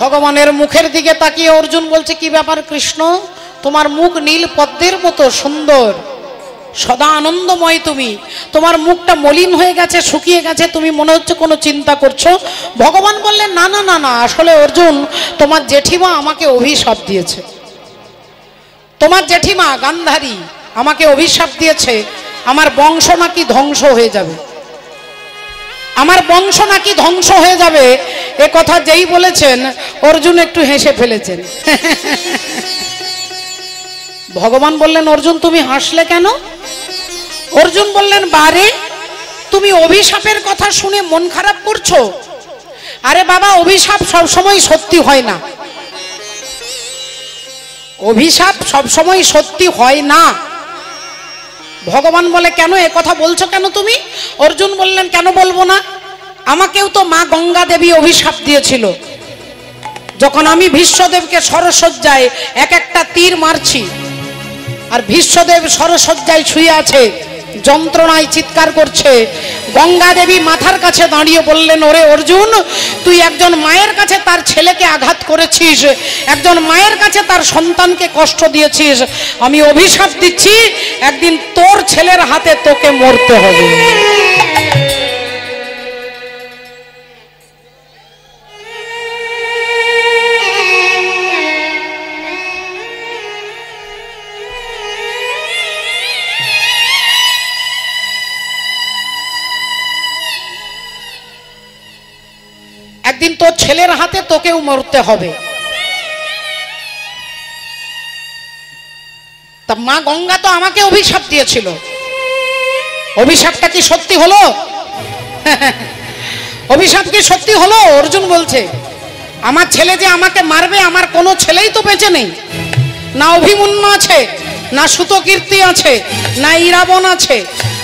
ভগবানের মুখের দিকে তাকিয়ে অর্জুন বলছে, কি ব্যাপার কৃষ্ণ, তোমার মুখ নীল পদ্মের মতো সুন্দর, সদা আনন্দময়, তুমি তোমার মুখটা মলিন হয়ে গেছে, শুকিয়ে গেছে, তুমি মনে হচ্ছে কোনো চিন্তা করছো। ভগবান বললেন, না না না না, আসলে অর্জুন তোমার জেঠিমা আমাকে অভিশাপ দিয়েছে, তোমার জেঠিমা গান্ধারী আমাকে অভিশাপ দিয়েছে, আমার বংশ নাকি ধ্বংস হয়ে যাবে, আমার বংশ নাকি ধ্বংস হয়ে যাবে। এ কথা যেই বলেছেন অর্জুন একটু হেসে ফেলেছেন। ভগবান বললেন, অর্জুন তুমি হাসলে কেন? অর্জুন বললেন, বারে তুমি অভিশাপের কথা শুনে মন খারাপ করছো? আরে বাবা, অভিশাপ সবসময় সত্যি হয় না, অভিশাপ সবসময় সত্যি হয় না। ভগবান বলে, কেন এ কথা বলছো কেন তুমি? অর্জুন বললেন, কেন বলবো না, আমাকেও তো মা গঙ্গা দেবী অভিশাপ দিয়েছিল, যখন আমি ভীষ্মদেবকে সরসজ্জায় এক একটা তীর মারছি, আর ভীষ্মদেব সরসজ্জায় শুয়ে আছে, যন্ত্রণায় চিৎকার করছে, গঙ্গা দেবী মাথার কাছে দাঁড়িয়ে বললেন, ওরে অর্জুন, তুই একজন মায়ের কাছে তার ছেলেকে আঘাত করেছিস, একজন মায়ের কাছে তার সন্তানকে কষ্ট দিয়েছিস, আমি অভিশাপ দিচ্ছি একদিন তোর ছেলের হাতে তোকে মরতে হবে। একদিন তোর ছেলের হাতে তোকেও মরতে হবে। তা মা গঙ্গা তো আমাকে অভিশাপ দিয়েছিল, অভিশাপটা কি সত্যি হলো? অভিশাপ কি সত্যি হলো? অর্জুন বলছে, আমার ছেলে যে আমাকে মারবে, আমার কোনো ছেলেই তো বেঁচে নেই, না অভিমন্যু আছে, না সুতকীর্তি আছে, না ইরাবণ আছে,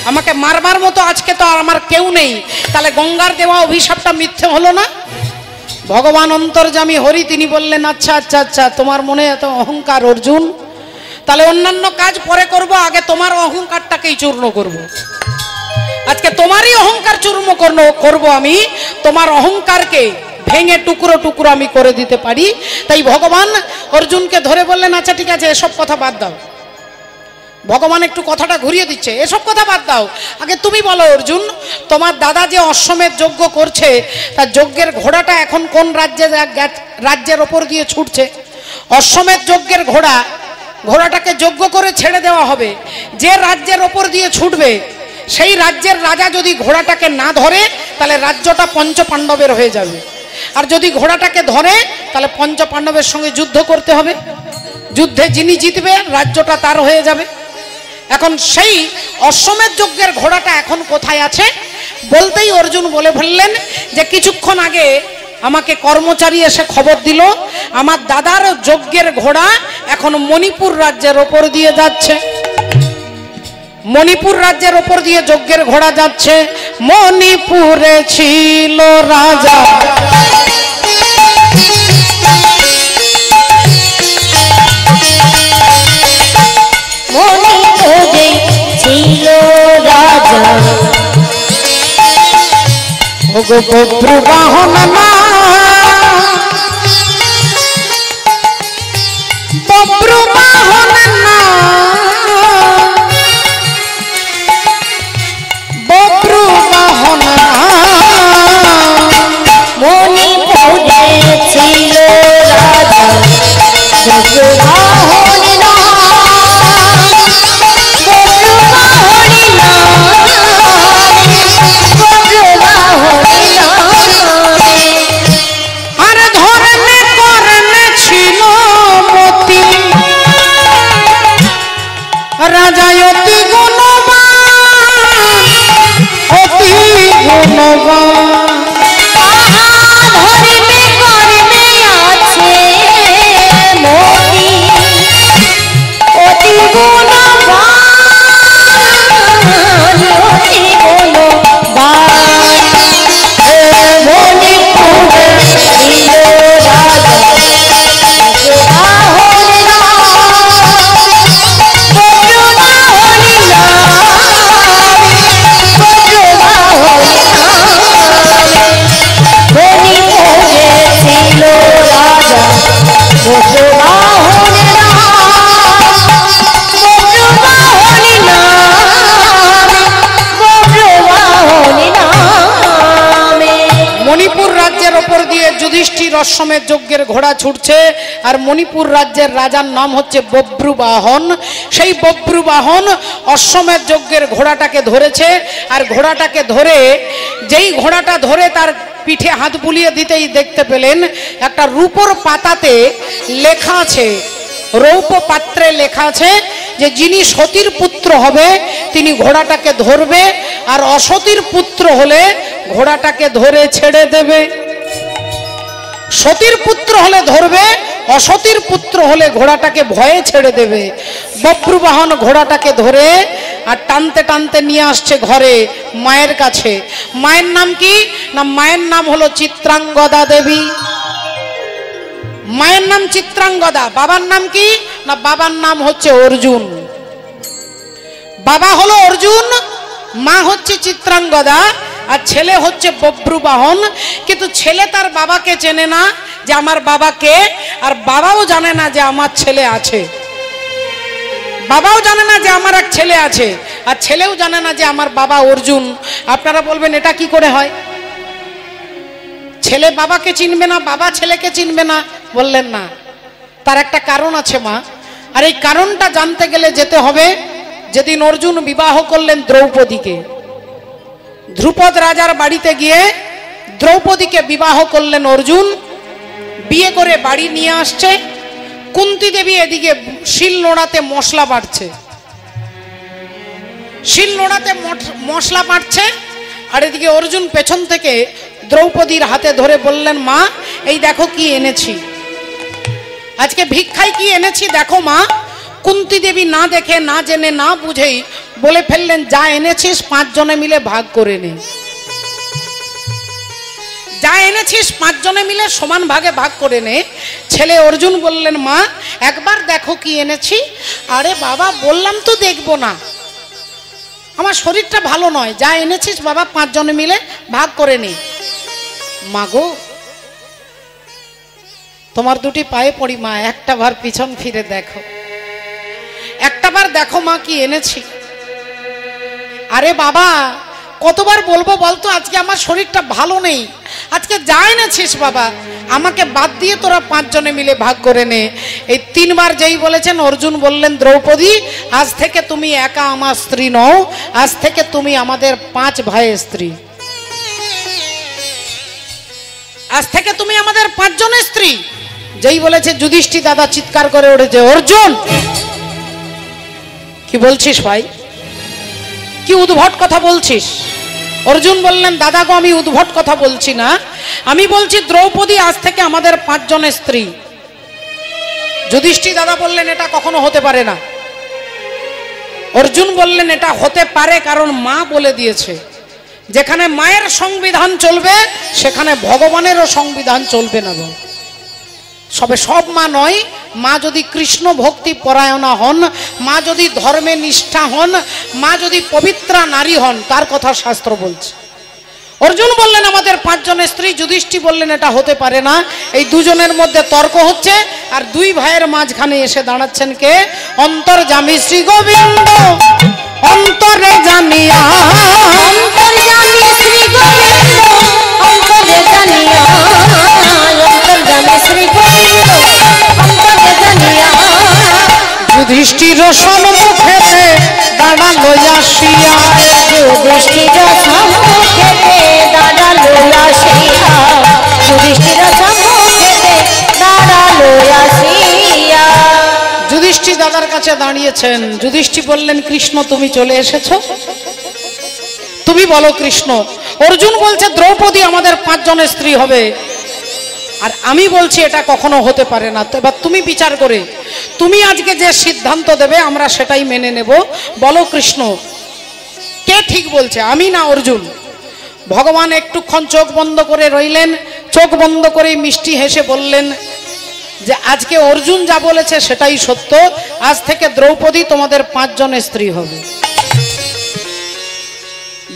আমাকে মারবার মতো আজকে তো আর আমার কেউ নেই, তাহলে গঙ্গার দেওয়া অভিশাপটা মিথ্যে হলো না? ভগবান অন্তর্যামী হরি তিনি বললেন, আচ্ছা আচ্ছা আচ্ছা, তোমার মনে এত অহংকার অর্জুন, তাহলে অন্যান্য কাজ পরে করব, আগে তোমার অহংকারটাকেই চূর্ণ করব। আজকে তোমারই অহংকার চূর্ণ করব আমি, তোমার অহংকারকে ভেঙে টুকরো টুকরো আমি করে দিতে পারি। তাই ভগবান অর্জুনকে ধরে বললেন, আচ্ছা ঠিক আছে, এসব কথা বাদ দাও। ভগবান একটু কথাটা ঘুরিয়ে দিচ্ছে, এসব কথা বাদ দাও, আগে তুমি বলো অর্জুন, তোমার দাদা যে অশ্বমেধ যজ্ঞ করছে, তার যজ্ঞের ঘোড়াটা এখন কোন রাজ্যের ওপর দিয়ে ছুটছে? অশ্বমেধ যজ্ঞের ঘোড়াটাকে যজ্ঞ করে ছেড়ে দেওয়া হবে, যে রাজ্যের ওপর দিয়ে ছুটবে সেই রাজ্যের রাজা যদি ঘোড়াটাকে না ধরে, তাহলে রাজ্যটা পঞ্চ পাণ্ডবের হয়ে যাবে, আর যদি ঘোড়াটাকে ধরে তাহলে পঞ্চ পাণ্ডবের সঙ্গে যুদ্ধ করতে হবে, যুদ্ধে যিনি জিতবে রাজ্যটা তার হয়ে যাবে। এখন সেই অশ্বমেধ যজ্ঞের ঘোড়াটা এখন কোথায় আছে? বলতেই অর্জুন বলে ফেললেন যে কিছুক্ষণ আগে আমাকে কর্মচারী এসে খবর দিল, আমার দাদার যজ্ঞের ঘোড়া এখন মণিপুর রাজ্যের ওপর দিয়ে যাচ্ছে, মণিপুর রাজ্যের ওপর দিয়ে যজ্ঞের ঘোড়া যাচ্ছে। মণিপুরে ছিল রাজা ছিল রাজা, ওগো বব্রু বাহন না, বব্রু বাহন না, বব্রু বাহন না, মণিপুরে ছিল রাজা, বব্রু বাহন না, রাজা অতি গুণবান, অতি গুণবান, ধরিবে করবে আছে মতি, অতি গুণবান, অতি গুণবান, মণিপুরে ছিল রাজা, যুধিষ্ঠির অশ্বমেধ যজ্ঞের ঘোড়া ছুটছে, আর মণিপুর রাজ্যের রাজার নাম হচ্ছে বব্রুবাহন। সেই বব্রুবাহন অশ্বমেধ যজ্ঞের ঘোড়াটাকে ধরেছে, আর ঘোড়াটাকে ধরে যেই ঘোড়াটা ধরে তার পিঠে হাত বুলিয়ে দিতেই দেখতে পেলেন একটা রূপোর পাতাতে লেখা আছে, রৌপ্য পাত্রে লেখা আছে যে যিনি সতীর পুত্র হবে তিনি ঘোড়াটাকে ধরবে, আর অসতীর পুত্র হলে ঘোড়াটাকে ধরে ছেড়ে দেবে। সতীর পুত্র হলে ধরবে, অসতীর পুত্র হলে ঘোড়াটাকে ভয়ে ছেড়ে দেবে। বব্রুবাহন ঘোড়াটাকে ধরে আর টানতে টানতে নিয়ে আসছে ঘরে মায়ের কাছে। মায়ের নাম কি না, মায়ের নাম হলো চিত্রাঙ্গদা দেবী। মায়ের নাম চিত্রাঙ্গদা। বাবার নাম কি না, বাবার নাম হচ্ছে অর্জুন। বাবা হলো অর্জুন, মা হচ্ছে চিত্রাঙ্গদা, আর ছেলে হচ্ছে বব্রুবাহন। কিন্তু ছেলে তার বাবাকে চেনে না যে আমার বাবা কে, আর বাবাও জানে না যে আমার ছেলে আছে। বাবাও জানে না যে আমার এক ছেলে আছে, আর ছেলেও জানে না যে আমার বাবা অর্জুন। আপনারা বলবেন এটা কি করে হয়? ছেলে বাবাকে চিনবে না, বাবা ছেলেকে চিনবে না? বললেন না, তার একটা কারণ আছে মা। আর এই কারণটা জানতে গেলে যেতে হবে যেদিন অর্জুন বিবাহ করলেন দ্রৌপদীকে। ধ্রুপদ রাজার বাড়িতে গিয়ে দ্রৌপদীকে বিবাহ করলেন অর্জুন। বিয়ে করে বাড়ি নিয়ে আসছে। কুন্তী দেবী এদিকে শিল নোড়াতে মশলা বাটছে, শিল নোড়াতে মশলা বাটছে, আর এদিকে অর্জুন পেছন থেকে দ্রৌপদীর হাতে ধরে বললেন, মা এই দেখো কি এনেছি, আজকে ভিক্ষায় কি এনেছি দেখো মা। কুন্তী দেবী না দেখে, না জেনে, না বুঝেই বলে ফেললেন, যা এনেছিস 5 জনে মিলে ভাগ করে নে। যা এনেছিস 5 জনে মিলে সমান ভাগে ভাগ করে নে। ছেলে অর্জুন বললেন, মা একবার দেখো কি এনেছি। আরে বাবা, বললাম তো দেখবো না, আমার শরীরটা ভালো নয়, যা এনেছিস বাবা 5 জনে মিলে ভাগ করে নে। মাগো, তোমার দুটি পায়ে পড়ি মা, একটা বার পিছন ফিরে দেখো, একটা বার দেখো মা কি এনেছি। আরে বাবা, কতবার বলবো বলতো, আজকে আমার শরীরটা ভালো নেই, আজকে যা এনেছিস বাবা আমাকে বাদ দিয়ে তোরা 5 জনে মিলে ভাগ করে নে। এই 3 বার যেই বলেছেন, অর্জুন বললেন, দ্রৌপদী আজ থেকে তুমি একা আমার স্ত্রী নও, আজ থেকে তুমি আমাদের 5 ভাইয়ের স্ত্রী। আজ থেকে তুমি আমাদের 5 জনের স্ত্রী। যেই বলেছে যুধিষ্ঠির দাদা চিৎকার করে উঠেছে, অর্জুন কি বলছিস ভাই, কি উদ্ভট কথা বলছিস? অর্জুন বললেন, দাদা গো, আমি উদ্ভট কথা বলছি না, আমি বলছি দ্রৌপদী আজ থেকে আমাদের 5 জনের স্ত্রী। যুধিষ্ঠির দাদা বললেন, এটা কখনো হতে পারে না। অর্জুন বললেন, এটা হতে পারে, কারণ মা বলে দিয়েছে। যেখানে মায়ের সংবিধান চলবে সেখানে ভগবানেরও সংবিধান চলবে না। সবে সব মা নয়, মা যদি কৃষ্ণ ভক্তি পরায়ণা হন, মা যদি ধর্মে নিষ্ঠা হন, মা যদি পবিত্রা নারী হন, তার কথা শাস্ত্র বলছে। অর্জুন বললেন আমাদের 5 জনের স্ত্রী, যুধিষ্ঠির বললেন এটা হতে পারে না। এই দুজনের মধ্যে তর্ক হচ্ছে, আর 2 ভাইয়ের মাঝখানে এসে দাঁড়াচ্ছেন কে? অন্তর্যামী শ্রী গোবিন্দ অন্তরে জানিয়া, অন্তর্যামী শ্রী গোবিন্দ অন্তরে জানিয়া, অন্তর্যামী শ্রী গোবিন্দ অন্তরে জানিয়া, যুধিষ্ঠির সম্মুখে দাঁড়ালো আসিয়া, যুধিষ্ঠির সম্মুখে দাঁড়ালো আসিয়া, যুধিষ্ঠির সম্মুখে দাঁড়ালো আসিয়া। যুধিষ্ঠির দাদার কাছে দাঁড়িয়েছেন। যুধিষ্ঠির বললেন, কৃষ্ণ তুমি চলে এসেছো, তুমি বলো কৃষ্ণ। অর্জুন বলছে দ্রৌপদী আমাদের 5 জনের স্ত্রী হবে, আর আমি বলছি এটা কখনো হতে পারে না। তো এবার তুমি বিচার করে তুমি আজকে যে সিদ্ধান্ত দেবে আমরা সেটাই মেনে নেব। বলো কৃষ্ণ, কে ঠিক বলছে, আমি না অর্জুন? ভগবান একটুক্ষণ চোখ বন্ধ করে রইলেন, চোখ বন্ধ করে মিষ্টি হেসে বললেন যে আজকে অর্জুন যা বলেছে সেটাই সত্য, আজ থেকে দ্রৌপদী তোমাদের 5 জনের স্ত্রী হবে।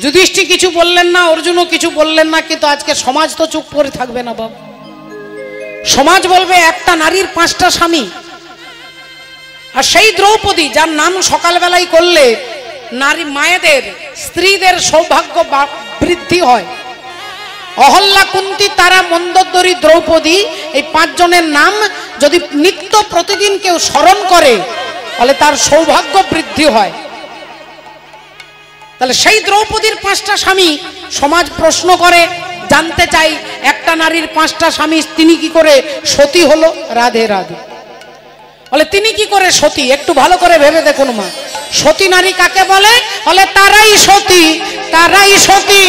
যুধিষ্ঠির কিছু বললেন না, অর্জুনও কিছু বললেন না, কিন্তু আজকে সমাজ তো চুপ করে থাকবে না বাবা। সমাজ বলবে একটা নারীর 5টা স্বামী। আর সেই দ্রৌপদী যার নাম সকালবেলায় করলে নারী মায়েদের, স্ত্রীদের সৌভাগ্য বৃদ্ধি হয়, অহল্যা, কুন্তী, তারা, মন্দোদরী, দ্রৌপদী, এই 5 জনের নাম যদি নিত্য প্রতিদিন কেউ স্মরণ করে তাহলে তার সৌভাগ্য বৃদ্ধি হয়। তাহলে সেই দ্রৌপদীর 5টা স্বামী সমাজ প্রশ্ন করে, জানতে চাই একটা নারীর 5টা স্বামী, তিনি কি করে সতী হলো? রাধে রাধে। বলে তিনি কি করে সতী? একটু ভালো করে ভেবে দেখুন মা, সতী নারী কাকে বলে? বলে তারাই সতী, তারাই সতী,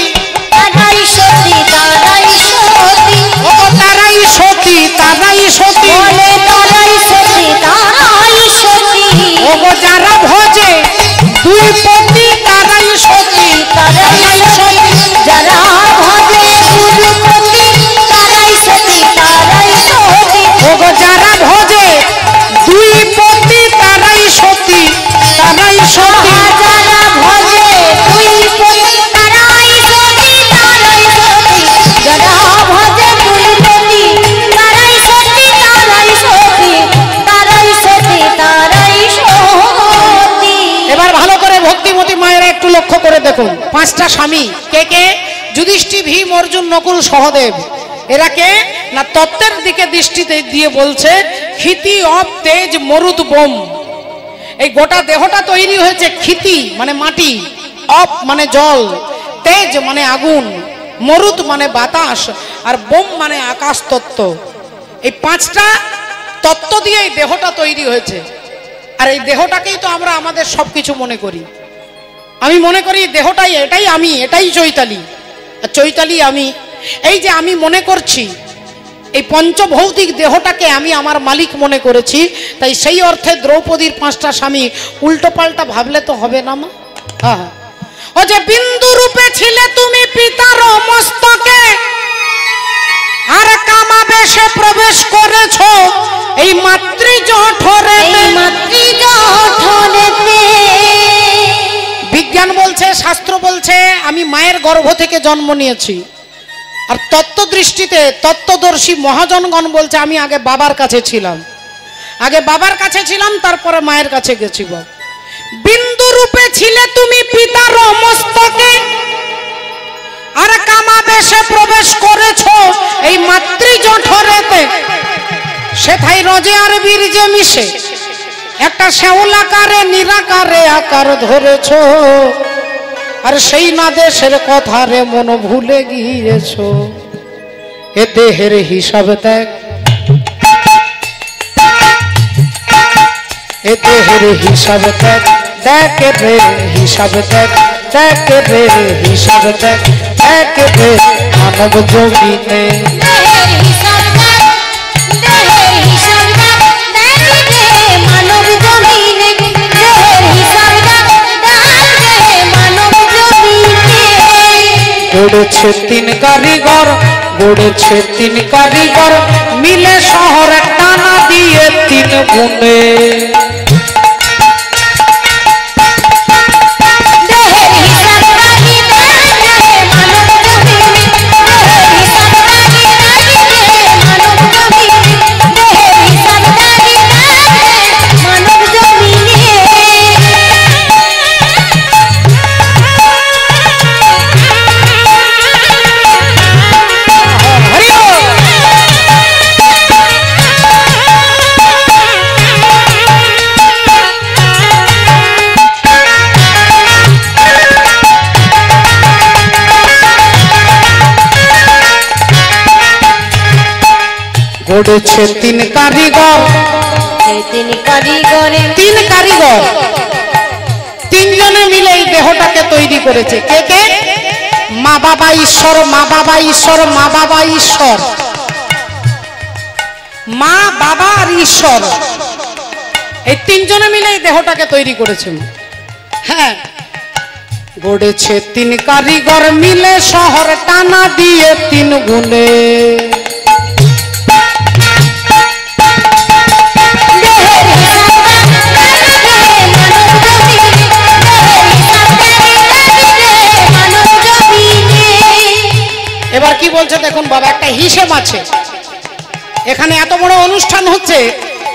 তারাই সতী, তারাই সতী, ও তারাই সতী, তারাই সতী, বলে তারাই সতী, তারাই সতী, ও যারা ভজে 2 পতি তারাই সতী, তারাই সতী, যারা ভজে গুরুপতি তারাই সতী, তারাই সতী, ও যারা ভজে 2 পতি তারাই সতী, তারাই সতী, যারা ভজে 2 পতি তারাই সতী, তারাই সতী, যারা ভজে 2 পতি তারাই সতী, তারাই সতী, তারাই সতী, তারাই সতী। এবার ভালো করে ভক্তিমতী মায়েরা একটু লক্ষ্য করে দেখুন, 5টা স্বামী কে কে? যুধিষ্ঠির, ভীম, অর্জুন, নকুল, সহদেব। এরা কে না তত্ত্বের দিকে দৃষ্টিতে দিয়ে বলছে ক্ষিতি, অপ, তেজ, মরুত, বোম। এই গোটা দেহটা তৈরি হয়েছে ক্ষিতি মানে মাটি, অপ মানে জল, তেজ মানে আগুন, মরুত মানে বাতাস, আর বোম মানে আকাশ তত্ত্ব। এই 5টা তত্ত্ব দিয়ে এই দেহটা তৈরি হয়েছে। আর এই দেহটাকেই তো আমরা আমাদের সবকিছু মনে করি। আমি মনে করি দেহটাই, এটাই আমি, এটাই চৈতালি, আর চৈতালি আমি। এই যে আমি মনে করছি, এই পঞ্চভৌতিক দেহটাকে আমি আমার মালিক মনে করেছি। তাই সেই অর্থে দ্রৌপদীর 5টা স্বামী উল্টো পাল্টা ভাবলে তো হবে না মা। হ্যাঁ, ও যে বিন্দু রূপে ছিলে তুমি পিতার মস্তকে, আর কামাবেশে প্রবেশ করেছো এই মাতৃজঠরে, এই মাতৃজঠরেতে। বিজ্ঞান বলছে, শাস্ত্র বলছে আমি মায়ের গর্ভ থেকে জন্ম নিয়েছি। আর তত্ত্ব দৃষ্টিতে তত্ত্বদর্শী মহাজনগণ বলছে আমি আগে বাবার কাছে ছিলাম, আগে বাবার কাছে ছিলাম, তারপরে মায়ের কাছে গেছি। বিন্দু রূপে ছিলে তুমি পিতার মস্তকে, আর কামাবেশে প্রবেশ করেছো এই মাতৃজঠরেতে। সেথায় রজে আর বীর্যে মিশে একটা শ্যাওলাকারে নিরাকারে আকার ধরেছো, আর সেই না দেশের কথা রে মন ভুলে গিয়েছো। এ দেহের হিসাব দেখ, এ দেহের হিসাব দেখ, দেখ রে হিসাব দেখ, দেখ রে হিসাব দেখ, দেখ রে মানব জমিনে। দেহের হিসাব দেখ, দেহের হিসাব দেখ, দেখ রে মানব জমিনে। দেহের হিসাব দেখ, দেখ রে মানব জমিনে। গড়েছে 3 কারিগর, গড়েছে 3 কারিগর, মিলে শহর টানা দিয়ে 3 গুণে। দেহের হিসাব রাখি দেখ রে মানব জমিনে। দেহের হিসাব রাখি দেখ রে মানব জমিনে। দেহের হিসাব রাখি দেখ রে মানব জমিনে। হরি বল। গড়েছে 3 কারিগর, সেই 3 কারিগরে 3 কারিগর, 3 জনে মিলে এই দেহটাকে তৈরি করেছে। কে কে? মা বাবা ঈশ্বর, মা বাবা ঈশ্বর, মা বাবা ঈশ্বর, মা বাবা আর ঈশ্বর, এই 3 জনে মিলে এই দেহটাকে তৈরি করেছেন। হ্যাঁ, গড়েছে 3 কারিগর, মিলে শহর টানা দিয়ে 3 গুণে। দেহের হিসাব দেখ রে মানব জমিনে। দেহের হিসাব দেখ রে মানব জমিনে। এবার কি বলছে দেখুন বাবা, একটা হিসেব আছে। এখানে এত বড় অনুষ্ঠান হচ্ছে,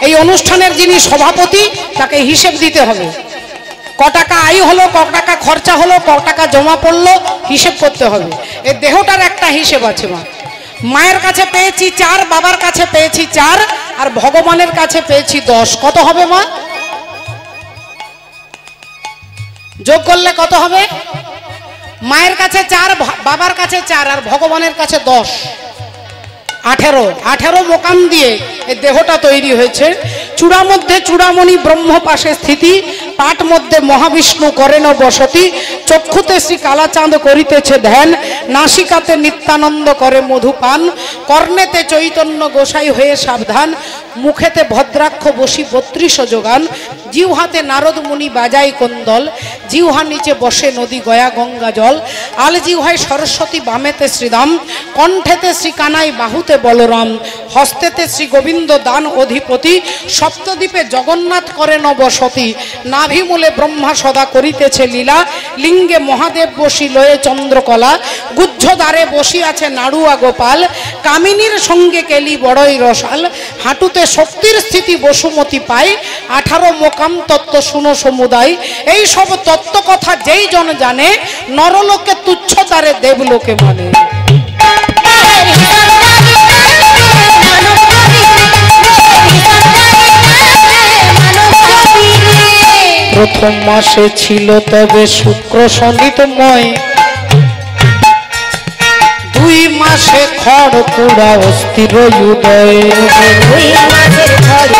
এই অনুষ্ঠানের যিনি সভাপতি তাকে হিসেব দিতে হবে। ক টাকা আয় হলো, ক টাকা খরচা হলো, ক টাকা জমা পড়লো, হিসেব করতে হবে। এই দেহটার একটা হিসেব আছে মা। মায়ের কাছে পেয়েছি 4, বাবার কাছে পেয়েছি 4, আর ভগবানের কাছে পেয়েছি 10। কত হবে মা? যোগ করলে কত হবে? মায়ের কাছে 4, বাবার কাছে 4, আর ভগবানের কাছে 10, 18 মোকাম দিয়ে এই দেহটা তৈরি হয়েছে। চূড়া মধ্যে চূড়ামণি ব্রহ্ম পাশে স্থিতি, পাট মধ্যে মহাবিষ্ণু করেন বসতি, চক্ষুতে শ্রী কালাচাঁদ করিতেছে ধ্যান, নাসিকাতে নিত্যানন্দ করে মধুপান, কর্ণেতে চৈতন্য গোসাই হয়ে সাবধান, মুখেতে ভদ্রাক্ষ বসি 32 যোগান, জিহ্বাতে নারদ মুনি বাজাই কোন্দল, জিহ্বা নিচে বসে নদী গয়া গঙ্গা জল, আল জিহ্বায় সরস্বতী, বামেতে শ্রীরাম, কণ্ঠেতে শ্রী কানাই, বাহুতে বলরাম, হস্তেতে শ্রী গোবিন্দ দান অধিপতি, সপ্তদ্বীপে জগন্নাথ করেন বসতি, নাভিমূলে ব্রহ্মা সদা করিতেছে লীলা, লিঙ্গে মহাদেব বসি লয়ে চন্দ্রকলা, গুজ্জদ্বারে বসি আছে নাড়ুয়া গোপাল, কামিনীর সঙ্গে কেলি বড়ই রসাল, হাঁটুতে শক্তির স্থিতি বসুমতি পায়, 18 মোকাম তত্ত্ব শুনো সমুদায়। এই সব তত্ত্ব কথা যেই জন জানে, নরলোকে তুচ্ছ তারে দেবলোকে মানে। প্রথম মাসে ছিল তবে শুক্র শনিতময়, 2 মাসে খড় কুড়া অস্থির উদয়, 2 মাসের খড়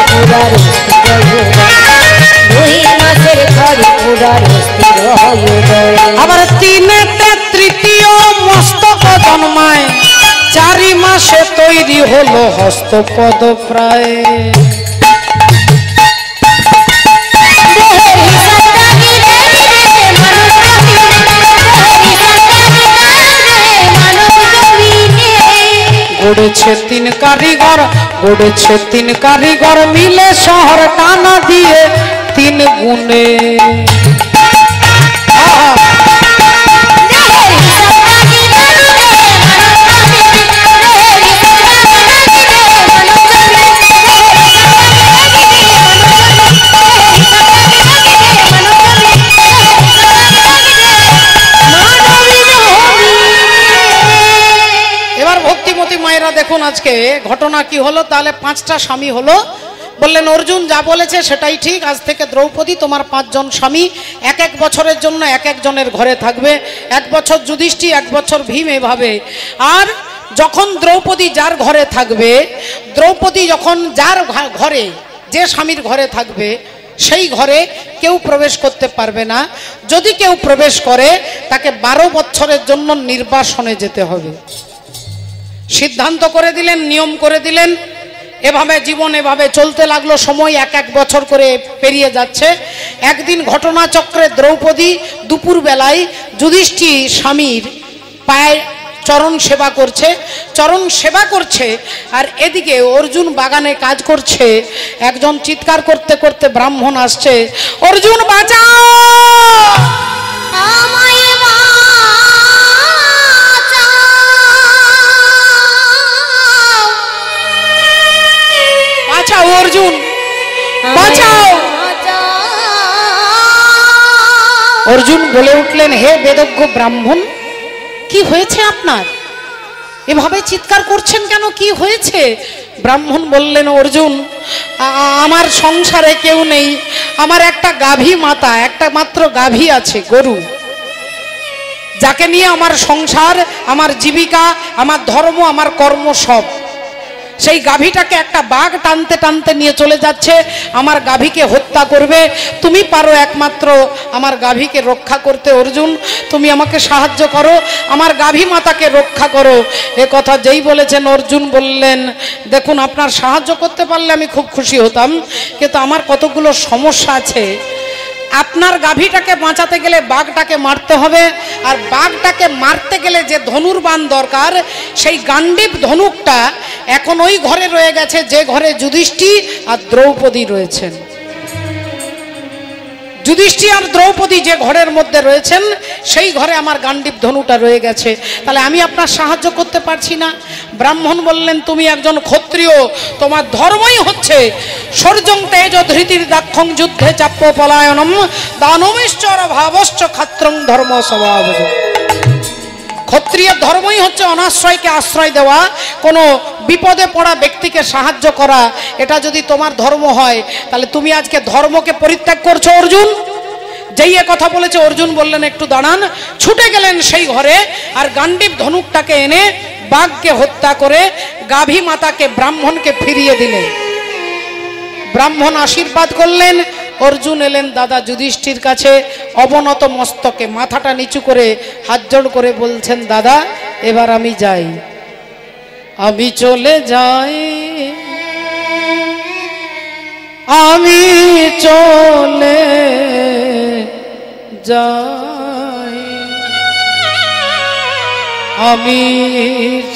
কুড়ার অস্থির উদয়। আবার 3তে তৃতীয় মস্তক জন্মায়, 4 মাসে তৈরি হলো হস্তপদ প্রায়। গড়েছে 3 কারিগর, গড়েছে 3 কারিগর মিলে শহর টানা দিয়ে 3 গুণে। মায়েরা দেখুন আজকে ঘটনা কি হলো। তাহলে 5টা স্বামী হলো। বললেন অর্জুন যা বলেছে সেটাই ঠিক, আজ থেকে দ্রৌপদী তোমার 5 জন স্বামী, 1 বছরের জন্য 1 জনের ঘরে থাকবে। 1 বছর যুধিষ্ঠির, 1 বছর ভীম, এভাবে। আর যখন দ্রৌপদী যার ঘরে থাকবে, দ্রৌপদী যখন যার ঘরে, যে স্বামীর ঘরে থাকবে, সেই ঘরে কেউ প্রবেশ করতে পারবে না। যদি কেউ প্রবেশ করে তাকে 12 বছরের জন্য নির্বাসনে যেতে হবে। সিদ্ধান্ত করে দিলেন, নিয়ম করে দিলেন। এভাবে জীবন এভাবে চলতে লাগলো। সময় 1 বছর করে পেরিয়ে যাচ্ছে। একদিন ঘটনাচক্রে দ্রৌপদী দুপুর বেলায় যুধিষ্ঠির স্বামীর পায়ে চরণ সেবা করছে, চরণ সেবা করছে। আর এদিকে অর্জুন বাগানে কাজ করছে। একজন চিৎকার করতে করতে ব্রাহ্মণ আসছে, অর্জুন বাঁচাও, বাঁচাও অর্জুন, বাঁচাও। অর্জুন বলে উঠলেন, হে বেদজ্ঞ ব্রাহ্মণ, কি হয়েছে আপনার? এভাবে চিৎকার করছেন কেন? কি হয়েছে? ব্রাহ্মণ বললেন, অর্জুন আমার সংসারে কেউ নেই, আমার একটা গাভী মাতা, একটা মাত্র গাভী আছে, গরু, যাকে নিয়ে আমার সংসার, আমার জীবিকা, আমার ধর্ম, আমার কর্ম সব। সেই গাভীটাকে একটা বাঘ টানতে টানতে নিয়ে চলে যাচ্ছে, আমার গাভীকে হত্যা করবে। তুমি পারো একমাত্র আমার গাভীকে রক্ষা করতে। অর্জুন তুমি আমাকে সাহায্য করো, আমার গাভী মাতাকে রক্ষা করো। এ কথা যেই বলেছেন, অর্জুন বললেন, দেখুন আপনার সাহায্য করতে পারলে আমি খুব খুশি হতাম, কিন্তু আমার কতগুলো সমস্যা আছে। আপনার গাভীটাকে বাঁচাতে গেলে বাঘটাকে মারতে হবে, আর বাঘটাকে মারতে গেলে যে ধনুর্বাণ দরকার, সেই গান্ডীব ধনুকটা এখন ওই ঘরে রয়ে গেছে যে ঘরে যুধিষ্ঠির আর দ্রৌপদী রয়েছেন। যুধিষ্ঠির আর দ্রৌপদী যে ঘরের মধ্যে রয়েছেন, সেই ঘরে আমার গান্ডীব ধনুটা রয়ে গেছে। তাহলে আমি আপনার সাহায্য করতে পারছি না। ব্রাহ্মণ বললেন তুমি একজন ক্ষত্রিয়, তোমার ধর্মই হচ্ছে সর্জং তেজ ধৃতির দাক্ষং যুদ্ধে চাপ্য পলায়নম দানমেশ্বর ভাবশ্চ ক্ষত্রং ধর্ম স্বভাবজ। ক্ষত্রিয়ের ধর্মই হচ্ছে অনাশ্রয়কে আশ্রয় দেওয়া, কোনো বিপদে পড়া ব্যক্তিকে সাহায্য করা। এটা যদি তোমার ধর্ম হয় তাহলে তুমি আজকে ধর্মকে পরিত্যাগ করছো অর্জুন। যেই এ কথা বলেছে অর্জুন বললেন একটু দাঁড়ান, ছুটে গেলেন সেই ঘরে আর গান্ডীব ধনুকটাকে এনে বাঘকে হত্যা করে গাভী মাতাকে ব্রাহ্মণকে ফিরিয়ে দিলেন। ব্রাহ্মণ আশীর্বাদ করলেন, অর্জুন এলেন দাদা যুধিষ্ঠির কাছে অবনত মস্তকে মাথাটা নিচু করে হাত জোড় করে বলছেন দাদা এবার আমি যাই, আমি চলে যাই, আমি চলে যাই, আমি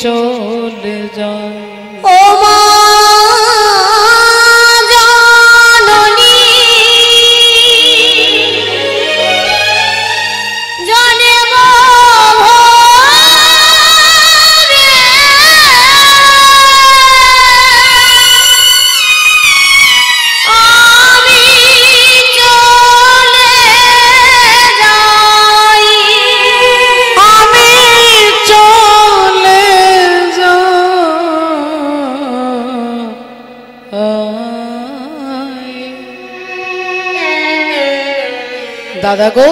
চলে যাই। ও মা জননী জনম ভবে আমি চলে যাই, আমি চলে যাই। দাদা গো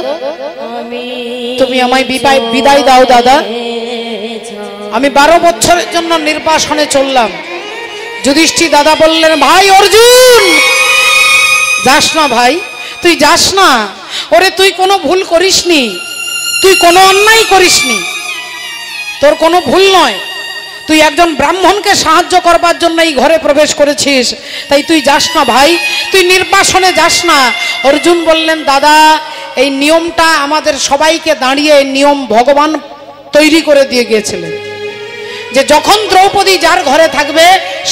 তুমি আমায় বিদায় দাও দাদা, আমি 12 বছরের জন্য নির্বাসনে চললাম। যুধিষ্ঠির দাদা বললেন ভাই অর্জুন যাস না ভাই, তুই যাস না। ওরে তুই কোনো ভুল করিসনি, তুই কোনো অন্যায় করিসনি, তোর কোনো ভুল নয়, তুই একজন ব্রাহ্মণকে সাহায্য করবার জন্য এই ঘরে প্রবেশ করেছিস, তাই তুই যাস না ভাই, তুই নির্বাসনে যাস না। অর্জুন বললেন দাদা এই নিয়মটা আমাদের সবাইকে দাঁড়িয়ে নিয়ম ভগবান তৈরি করে দিয়ে গিয়েছিলেন যে যখন দ্রৌপদী যার ঘরে থাকবে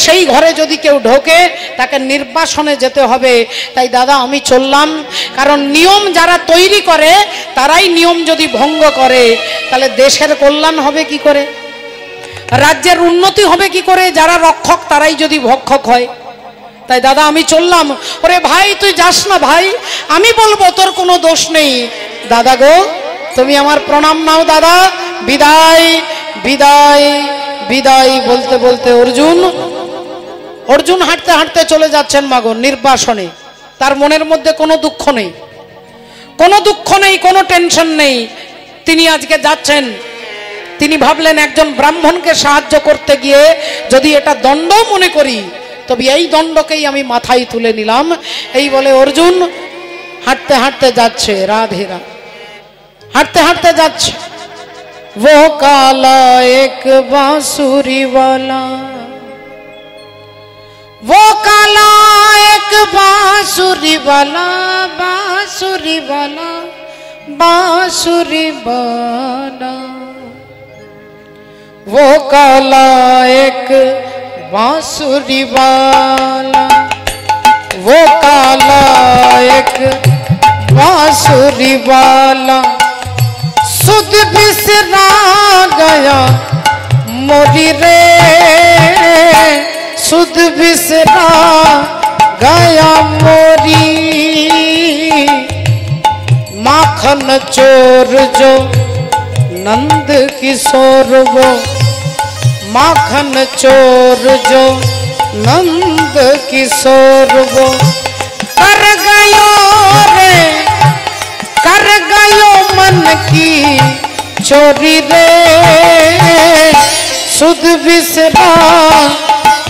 সেই ঘরে যদি কেউ ঢোকে তাকে নির্বাসনে যেতে হবে। তাই দাদা আমি চললাম, কারণ নিয়ম যারা তৈরি করে তারাই নিয়ম যদি ভঙ্গ করে তাহলে দেশের কল্যাণ হবে কি করে, রাজ্যের উন্নতি হবে কি করে, যারা রক্ষক তারাই যদি ভক্ষক হয়। তাই দাদা আমি চললাম। ওরে ভাই তুই যাস না ভাই, আমি বলবো তোর কোনো দোষ নেই। দাদা গো তুমি আমার প্রণাম নাও দাদা, বিদায় বিদায় বিদায় বলতে বলতে অর্জুন হাঁটতে হাঁটতে চলে যাচ্ছেন মাগো নির্বাসনে। তার মনের মধ্যে কোনো দুঃখ নেই, কোনো দুঃখ নেই, কোনো টেনশন নেই। তিনি আজকে যাচ্ছেন, তিনি ভাবলেন একজন ব্রাহ্মণকে সাহায্য করতে গিয়ে যদি এটা দণ্ড মনে করি তবে এই দণ্ডকেই আমি মাথায় তুলে নিলাম। এই বলে অর্জুন হাঁটতে হাঁটতে যাচ্ছে, রাধে রাধে হাঁটতে হাঁটতে যাচ্ছে। वो काला एक बांसुरी वाला, वो काला एक बांसुरी वाला, बांसुरी वाला, बांसुरी वाला, वो काला एक बांसुरी वाला, वो काला एक बांसुरी वाला, सुध बिसरा गया मोरी रे, सुध बिसरा गया मोरी, माखन चोर जो नंद किशोर वो, माखन चोर जो नंद किशोर वो, कर गयो रे कर गयो मन की चोरी रे, सुध बिसरा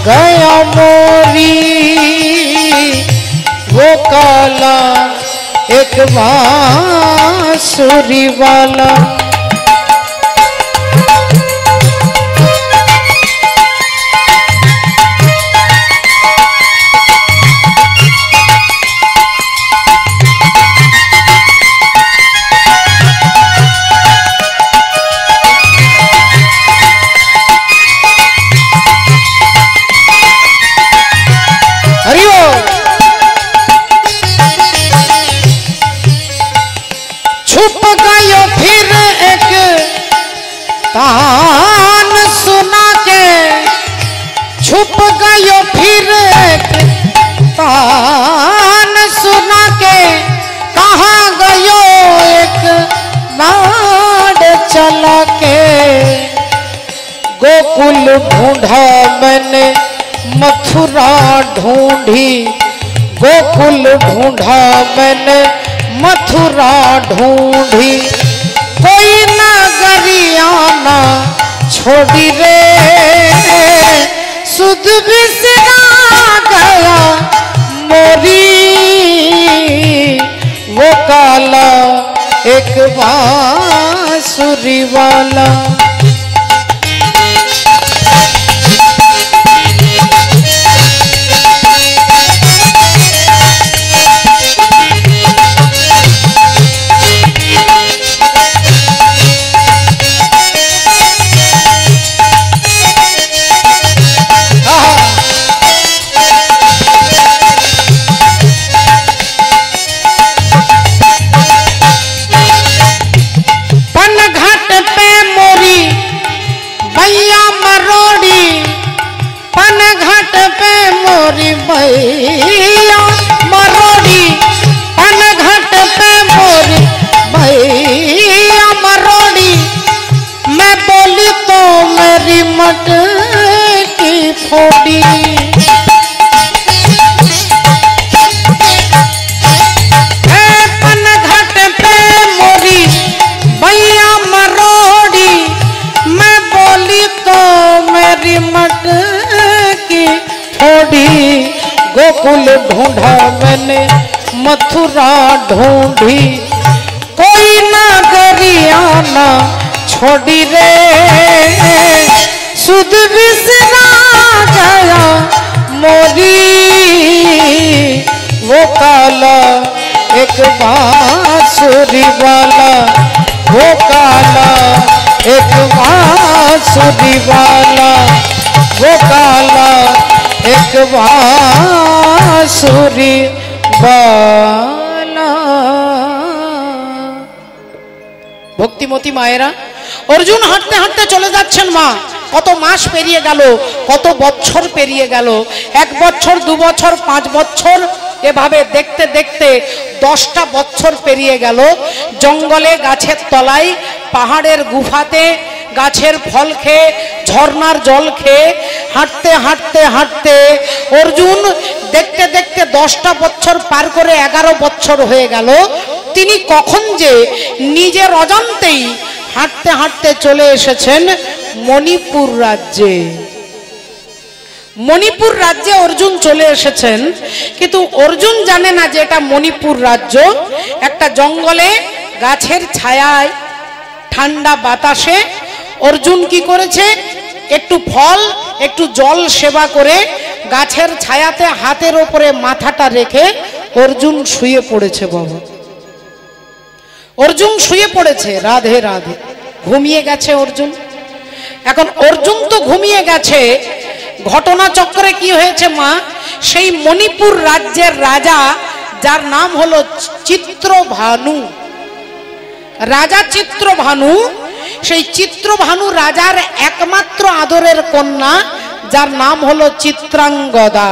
गया मोरी, वो काला एक बांसुरी वाला। तान सुना के गोकुल ढूंढा मैंने मथुरा ढूंढी, गोकुल ढूंढा मैंने मथुरा ढूंढी, कोई नगरिया ना छोड़ी रे, सुध बिसरा गया मोरी वो काला एक बांसुरी वाला। भैया मरोड़ी पनघट पे मोरी भैया मरोड़ी, मैं बोली तो मेरी मटकी फोड़ी। पनघट पे मोरी भैया मरोड़ी, मैं बोली तो मेरी मटकी फोड़ी, गोकुल ढूंढा मैंने मथुरा ढूंढी, कोई नगरिया ना छोड़ी रे, सुध बिसरा गया मोरी वो काला एक बांसुरी वाला, वो काला एक बांसुरी वाला, वो काला एक बांसुरी वाला। ভক্তিমতী মায়েরা, অর্জুন হাঁটতে হাঁটতে চলে যাচ্ছেন মা। কত মাস পেরিয়ে গেল, কত বছর পেরিয়ে গেল, 1 বছর 2 বছর 5 বছর, এভাবে দেখতে দেখতে 10টা বছর পেরিয়ে গেল। জঙ্গলে গাছের তলায় পাহাড়ের গুফাতে গাছের ফল খেয়ে ঝর্ণার জল খেয়ে হাঁটতে হাঁটতে হাঁটতে অর্জুন দেখতে দেখতে 10টা বছর পার করে 11 বছর হয়ে গেল। তিনি কখন যে নিজের অজান্তেই হাঁটতে হাঁটতে চলে এসেছেন মণিপুর রাজ্যে। মণিপুর রাজ্যে অর্জুন চলে এসেছেন, কিন্তু অর্জুন জানে না যে এটা মণিপুর রাজ্য। একটা জঙ্গলে গাছের ছায়ায় ঠান্ডা বাতাসে অর্জুন কি করেছে, একটু ফল একটু জল সেবা করে গাছের ছায়াতে হাতের ওপরে মাথাটা রেখে অর্জুন শুয়ে পড়েছে। বাবা, অর্জুন শুয়ে পড়েছে। রাধে রাধে, ঘুমিয়ে গেছে অর্জুন। এখন অর্জুন তো ঘুমিয়ে গেছে, ঘটনাচক্রে কি হয়েছে মা, সেই মণিপুর রাজ্যের রাজা যার নাম হলো চিত্রভানু, রাজা চিত্রভানু, সেই চিত্রভানু রাজার একমাত্র আদরের কন্যা যার নাম হলো চিত্রাঙ্গদা।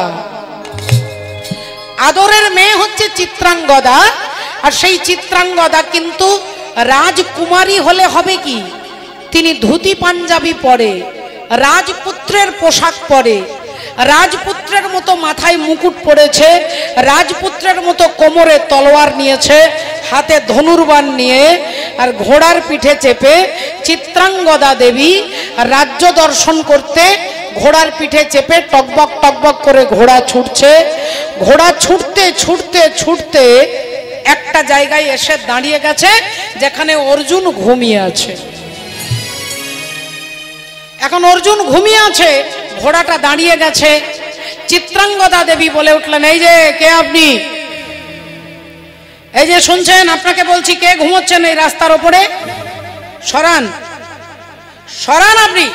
আদরের মেয়ে হচ্ছে চিত্রাঙ্গদা। আর সেই চিত্রাঙ্গদা কিন্তু রাজকুমারী হলে হবে কি, তিনি ধুতি পাঞ্জাবি পরে, রাজপুত্রের পোশাক পরে, রাজপুত্রের মতো মাথায় মুকুট পড়েছে, রাজপুত্রের মতো কোমরে তলোয়ার নিয়েছে, হাতে ধনুর্বাণ নিয়ে আর ঘোড়ার পিঠে চেপে চিত্রাঙ্গদা দেবী রাজ্য দর্শন করতে ঘোড়ার পিঠে চেপে টকবক টকবক করে ঘোড়া ছুটছে। ঘোড়া ছুটতে ছুটতে ছুটতে একটা জায়গায় এসে দাঁড়িয়ে গেছে যেখানে অর্জুন ঘুমিয়ে আছে। এখন অর্জুন ঘুমিয়ে আছে, ঘোড়াটা দাঁড়িয়ে গেছে। চিত্রাঙ্গদা দেবী বলে উঠলেন, এই যে কে আপনি, এই যে শুনছেন, আপনাকে বলছি কে ঘুমোচ্ছেন এই রাস্তার ওপরে, সরান সরান আপনি,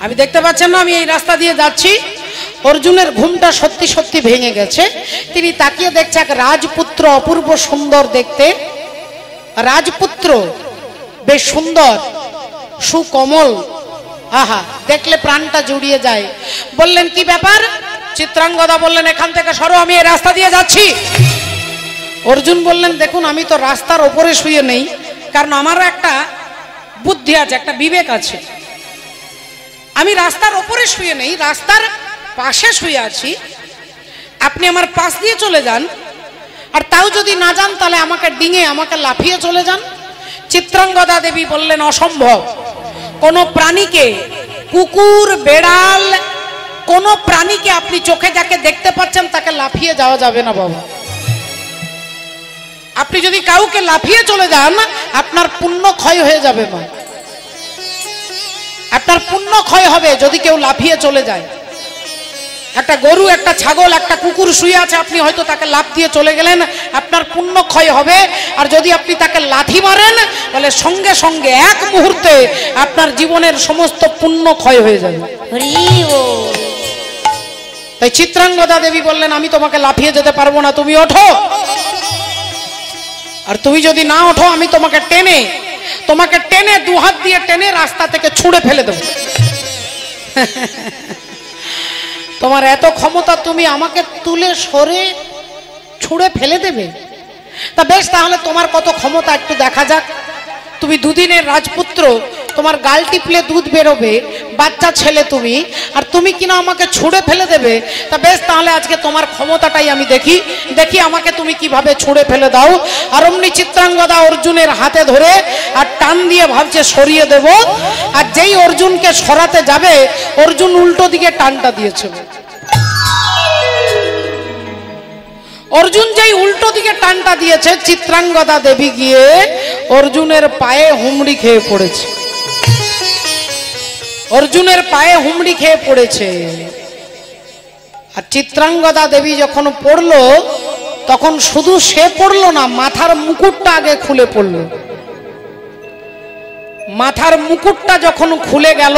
আমি দেখতে পাচ্ছেন না আমি এই রাস্তা দিয়ে যাচ্ছি। অর্জুনের ঘুমটা সত্যি সত্যি ভেঙে গেছে। তিনি তাকিয়ে দেখছে এক রাজপুত্র, অপূর্ব সুন্দর দেখতে রাজপুত্র, বেশ সুন্দর সুকমল, আহা দেখলে প্রাণটা জুড়িয়ে যায়। বললেন কি ব্যাপার? চিত্রাঙ্গদা বললেন, এখান থেকে সরো, আমি এই রাস্তা দিয়ে যাচ্ছি। অর্জুন বললেন, দেখুন আমি তো রাস্তার ওপরে শুয়ে নেই, কারণ আমারও একটা বুদ্ধি আছে, একটা বিবেক আছে। আমি রাস্তার ওপরে শুয়ে নেই, রাস্তার পাশে শুয়ে আছি, আপনি আমার পাশ দিয়ে চলে যান, আর তাও যদি না যান তাহলে আমাকে ডিঙে আমাকে লাফিয়ে চলে যান। চিত্রাঙ্গদা দেবী বললেন অসম্ভব। কোন প্রাণীকে, কুকুর, বেড়াল, কোন প্রাণীকে আপনি চোখে যাকে দেখতে পাচ্ছেন তাকে লাফিয়ে যাওয়া যাবে না বাবা। আপনি যদি কাউকে লাফিয়ে চলে যান আপনার পুণ্য ক্ষয় হয়ে যাবে মা, আপনার পুণ্য ক্ষয় হবে যদি কেউ লাফিয়ে চলে যায়। একটা গরু, একটা ছাগল, একটা কুকুর শুয়ে আছে, আপনি হয়তো তাকে লাফ দিয়ে চলে গেলেন, আপনার পুণ্য ক্ষয় হবে। আর যদি আপনি তাকে লাথি মারেন তাহলে সঙ্গে সঙ্গে এক মুহূর্তে আপনার জীবনের সমস্ত পুণ্য ক্ষয় হয়ে যাবে। তাই চিত্রাঙ্গদা দেবী বললেন আমি তোমাকে লাফিয়ে যেতে পারবো না, তুমি ওঠো। আর তুমি যদি না ওঠো আমি তোমাকে টেনে দুহাত দিয়ে টেনে রাস্তা থেকে ছুঁড়ে ফেলে দেবো। তোমার এত ক্ষমতা, তুমি আমাকে তুলে সরে ছুঁড়ে ফেলে দেবে? তা বেশ, তাহলে তোমার কত ক্ষমতা একটু দেখা যাক। তুমি দুদিনের রাজপুত্র, তোমার গাল টিপলে দুধ বেরোবে, বাচ্চা ছেলে তুমি, আর তুমি কিনা আমাকে ছুঁড়ে ফেলে দেবে? তা বেশ, তাহলে আজকে তোমার ক্ষমতাটাই আমি দেখি আমাকে তুমি কিভাবে ছুঁড়ে ফেলে দাও। আর অমনি চিত্রাঙ্গদা অর্জুনের হাতে ধরে আর টান দিয়ে ভাবছে সরিয়ে দেব। আর যেই অর্জুনকে সরাতে যাবে অর্জুন উল্টো দিকে টানটা দিয়েছিল। অর্জুন যেই উল্টো দিকে টানটা দিয়েছে, চিত্রাঙ্গদা দেবী গিয়ে অর্জুনের পায়ে হুমড়ি খেয়ে পড়েছে। অর্জুনের পায়ে হুমড়ি খেয়ে পড়েছে। আর চিত্রাঙ্গদা দেবী যখন পড়লো তখন শুধু সে পড়লো না, মাথার মুকুটটা আগে খুলে পড়লো। মাথার মুকুটটা যখন খুলে গেল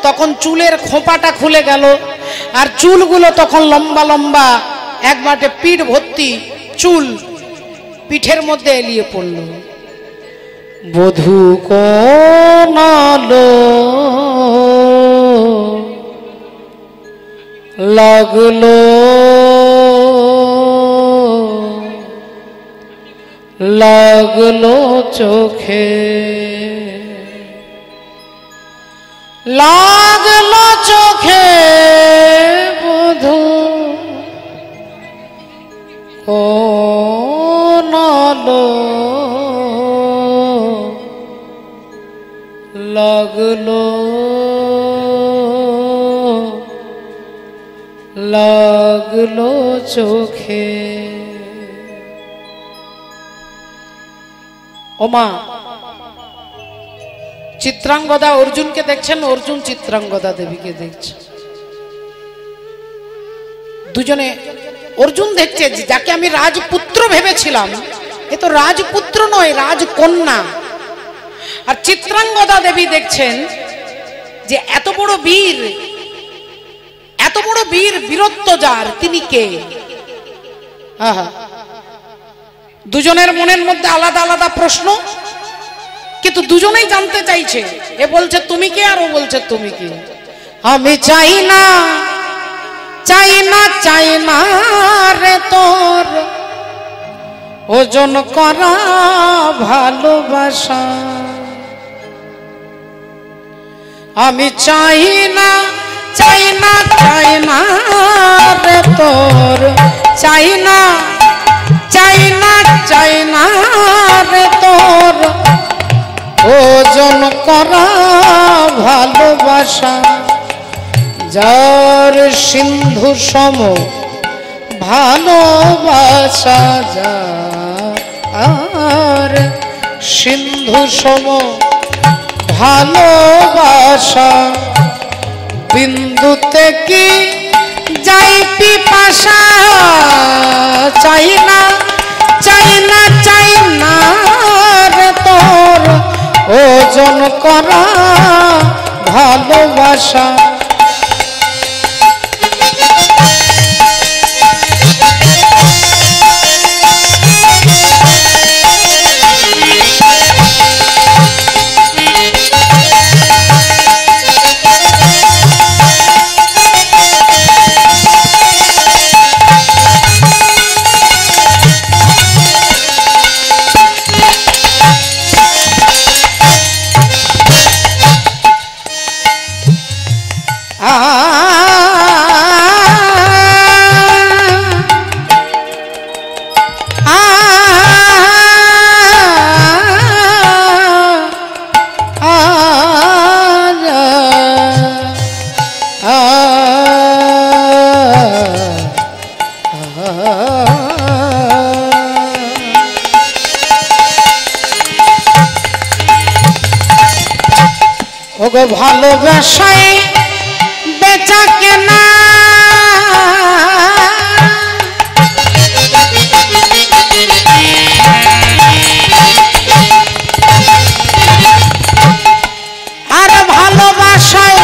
তখন চুলের খোঁপাটা খুলে গেল, আর চুলগুলো তখন লম্বা লম্বা, একবারে পিঠ ভর্তি চুল পিঠের মধ্যে এলিয়ে পড়ল। বধূ কোনালো লাগলো লাগলো চোখে, লাগলো চোখে বধূ কোনালো লাগলো লাগলো চোখে। ওমা, চিত্রাঙ্গদা অর্জুনকে দেখছেন, অর্জুন চিত্রাঙ্গদা দেবীকে দেখছে। দুজনে, অর্জুন দেখছে যাকে আমি রাজপুত্র ভেবেছিলাম এ তো রাজপুত্র নয়, রাজকন্যা। আর চিত্রাঙ্গদা দেবী দেখছেন যে এত বড় বীর, এত বড় বীর, বীরত্ব যার, তিনি কে? দুজনের মনের মধ্যে আলাদা আলাদা প্রশ্ন, কিন্তু দুজনেই জানতে চাইছে। এ বলছে তুমি কে, আর ও বলছে তুমি কে। আমি চাই না, চাই না, চাই না রে তোর ওজন করা ভালোবাসা। আমি চাই না, চাই না, চাই না রে তোর, চাই না, চাই না, চাই না রে তোর ওজন করা ভালোবাসা। যার সিন্ধু সম ভালোবাসা, যার সিন্ধু সম ভালোবাসা, বিন্দুতে কি যাই পিপাসা। চাই না, চাই না, চাই না রে তোর ওজন করা ভালোবাসা। ভালোবাসায় বেচা কেনা আর ভালোবাসায়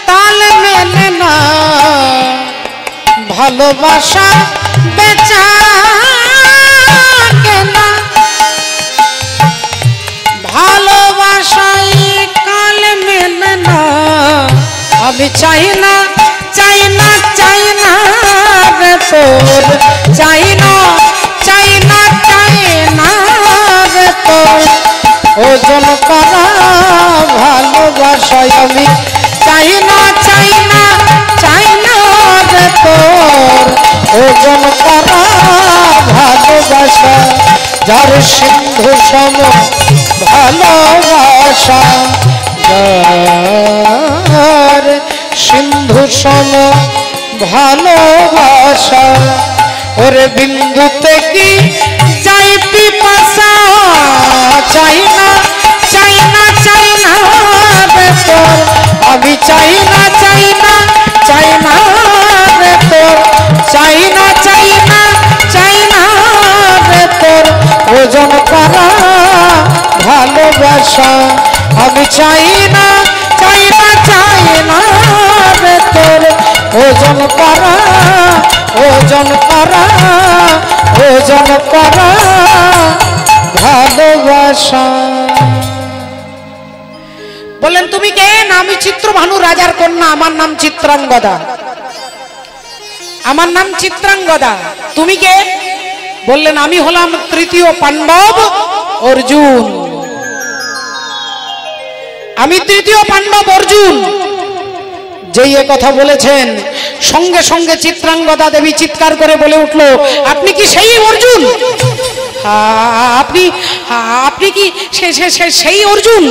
তাল মেলে না ভালোবাসা বেচা কেনা ভালোবাসায় কাল মেলে না আমি চাই না চাই না চাই না রে তোর চাই না চাই না চাই না রে তোর ওজন করা ভালোবাসায় আমি চাই না চাই না চাই না রে তোর ওজন করা ভালোবাসা যার সিন্ধু সম ভালোবাসা যার সিন্ধু সম ভালোবাসা ওরে বিন্দুতে কি যাই পিপাসা চাই না চাই না চাই না রে তোর আমি চাই না চাই না চাই না রে তোর চাই না চাই না চাই না রে তোর ওজন করা ভালোবাসা আমি চাই না চাই না চাই না রে তোর ওজন করা ওজন করা ওজন করা ভালোবাসা। বললেন তুমি কে? না আমি চিত্রভানু রাজার কন্যা, আমার নাম চিত্রাঙ্গদা, আমার নাম চিত্রাঙ্গদা। তুমি কে? বললেন আমি হলাম তৃতীয় পাণ্ডব অর্জুন, আমি তৃতীয় পাণ্ডব অর্জুন। যেই এ কথা বলেছেন সঙ্গে সঙ্গে চিত্রাঙ্গদা দেবী চিৎকার করে বলে উঠল, আপনি কি সেই অর্জুন? আপনি আপনি কি সেই অর্জুন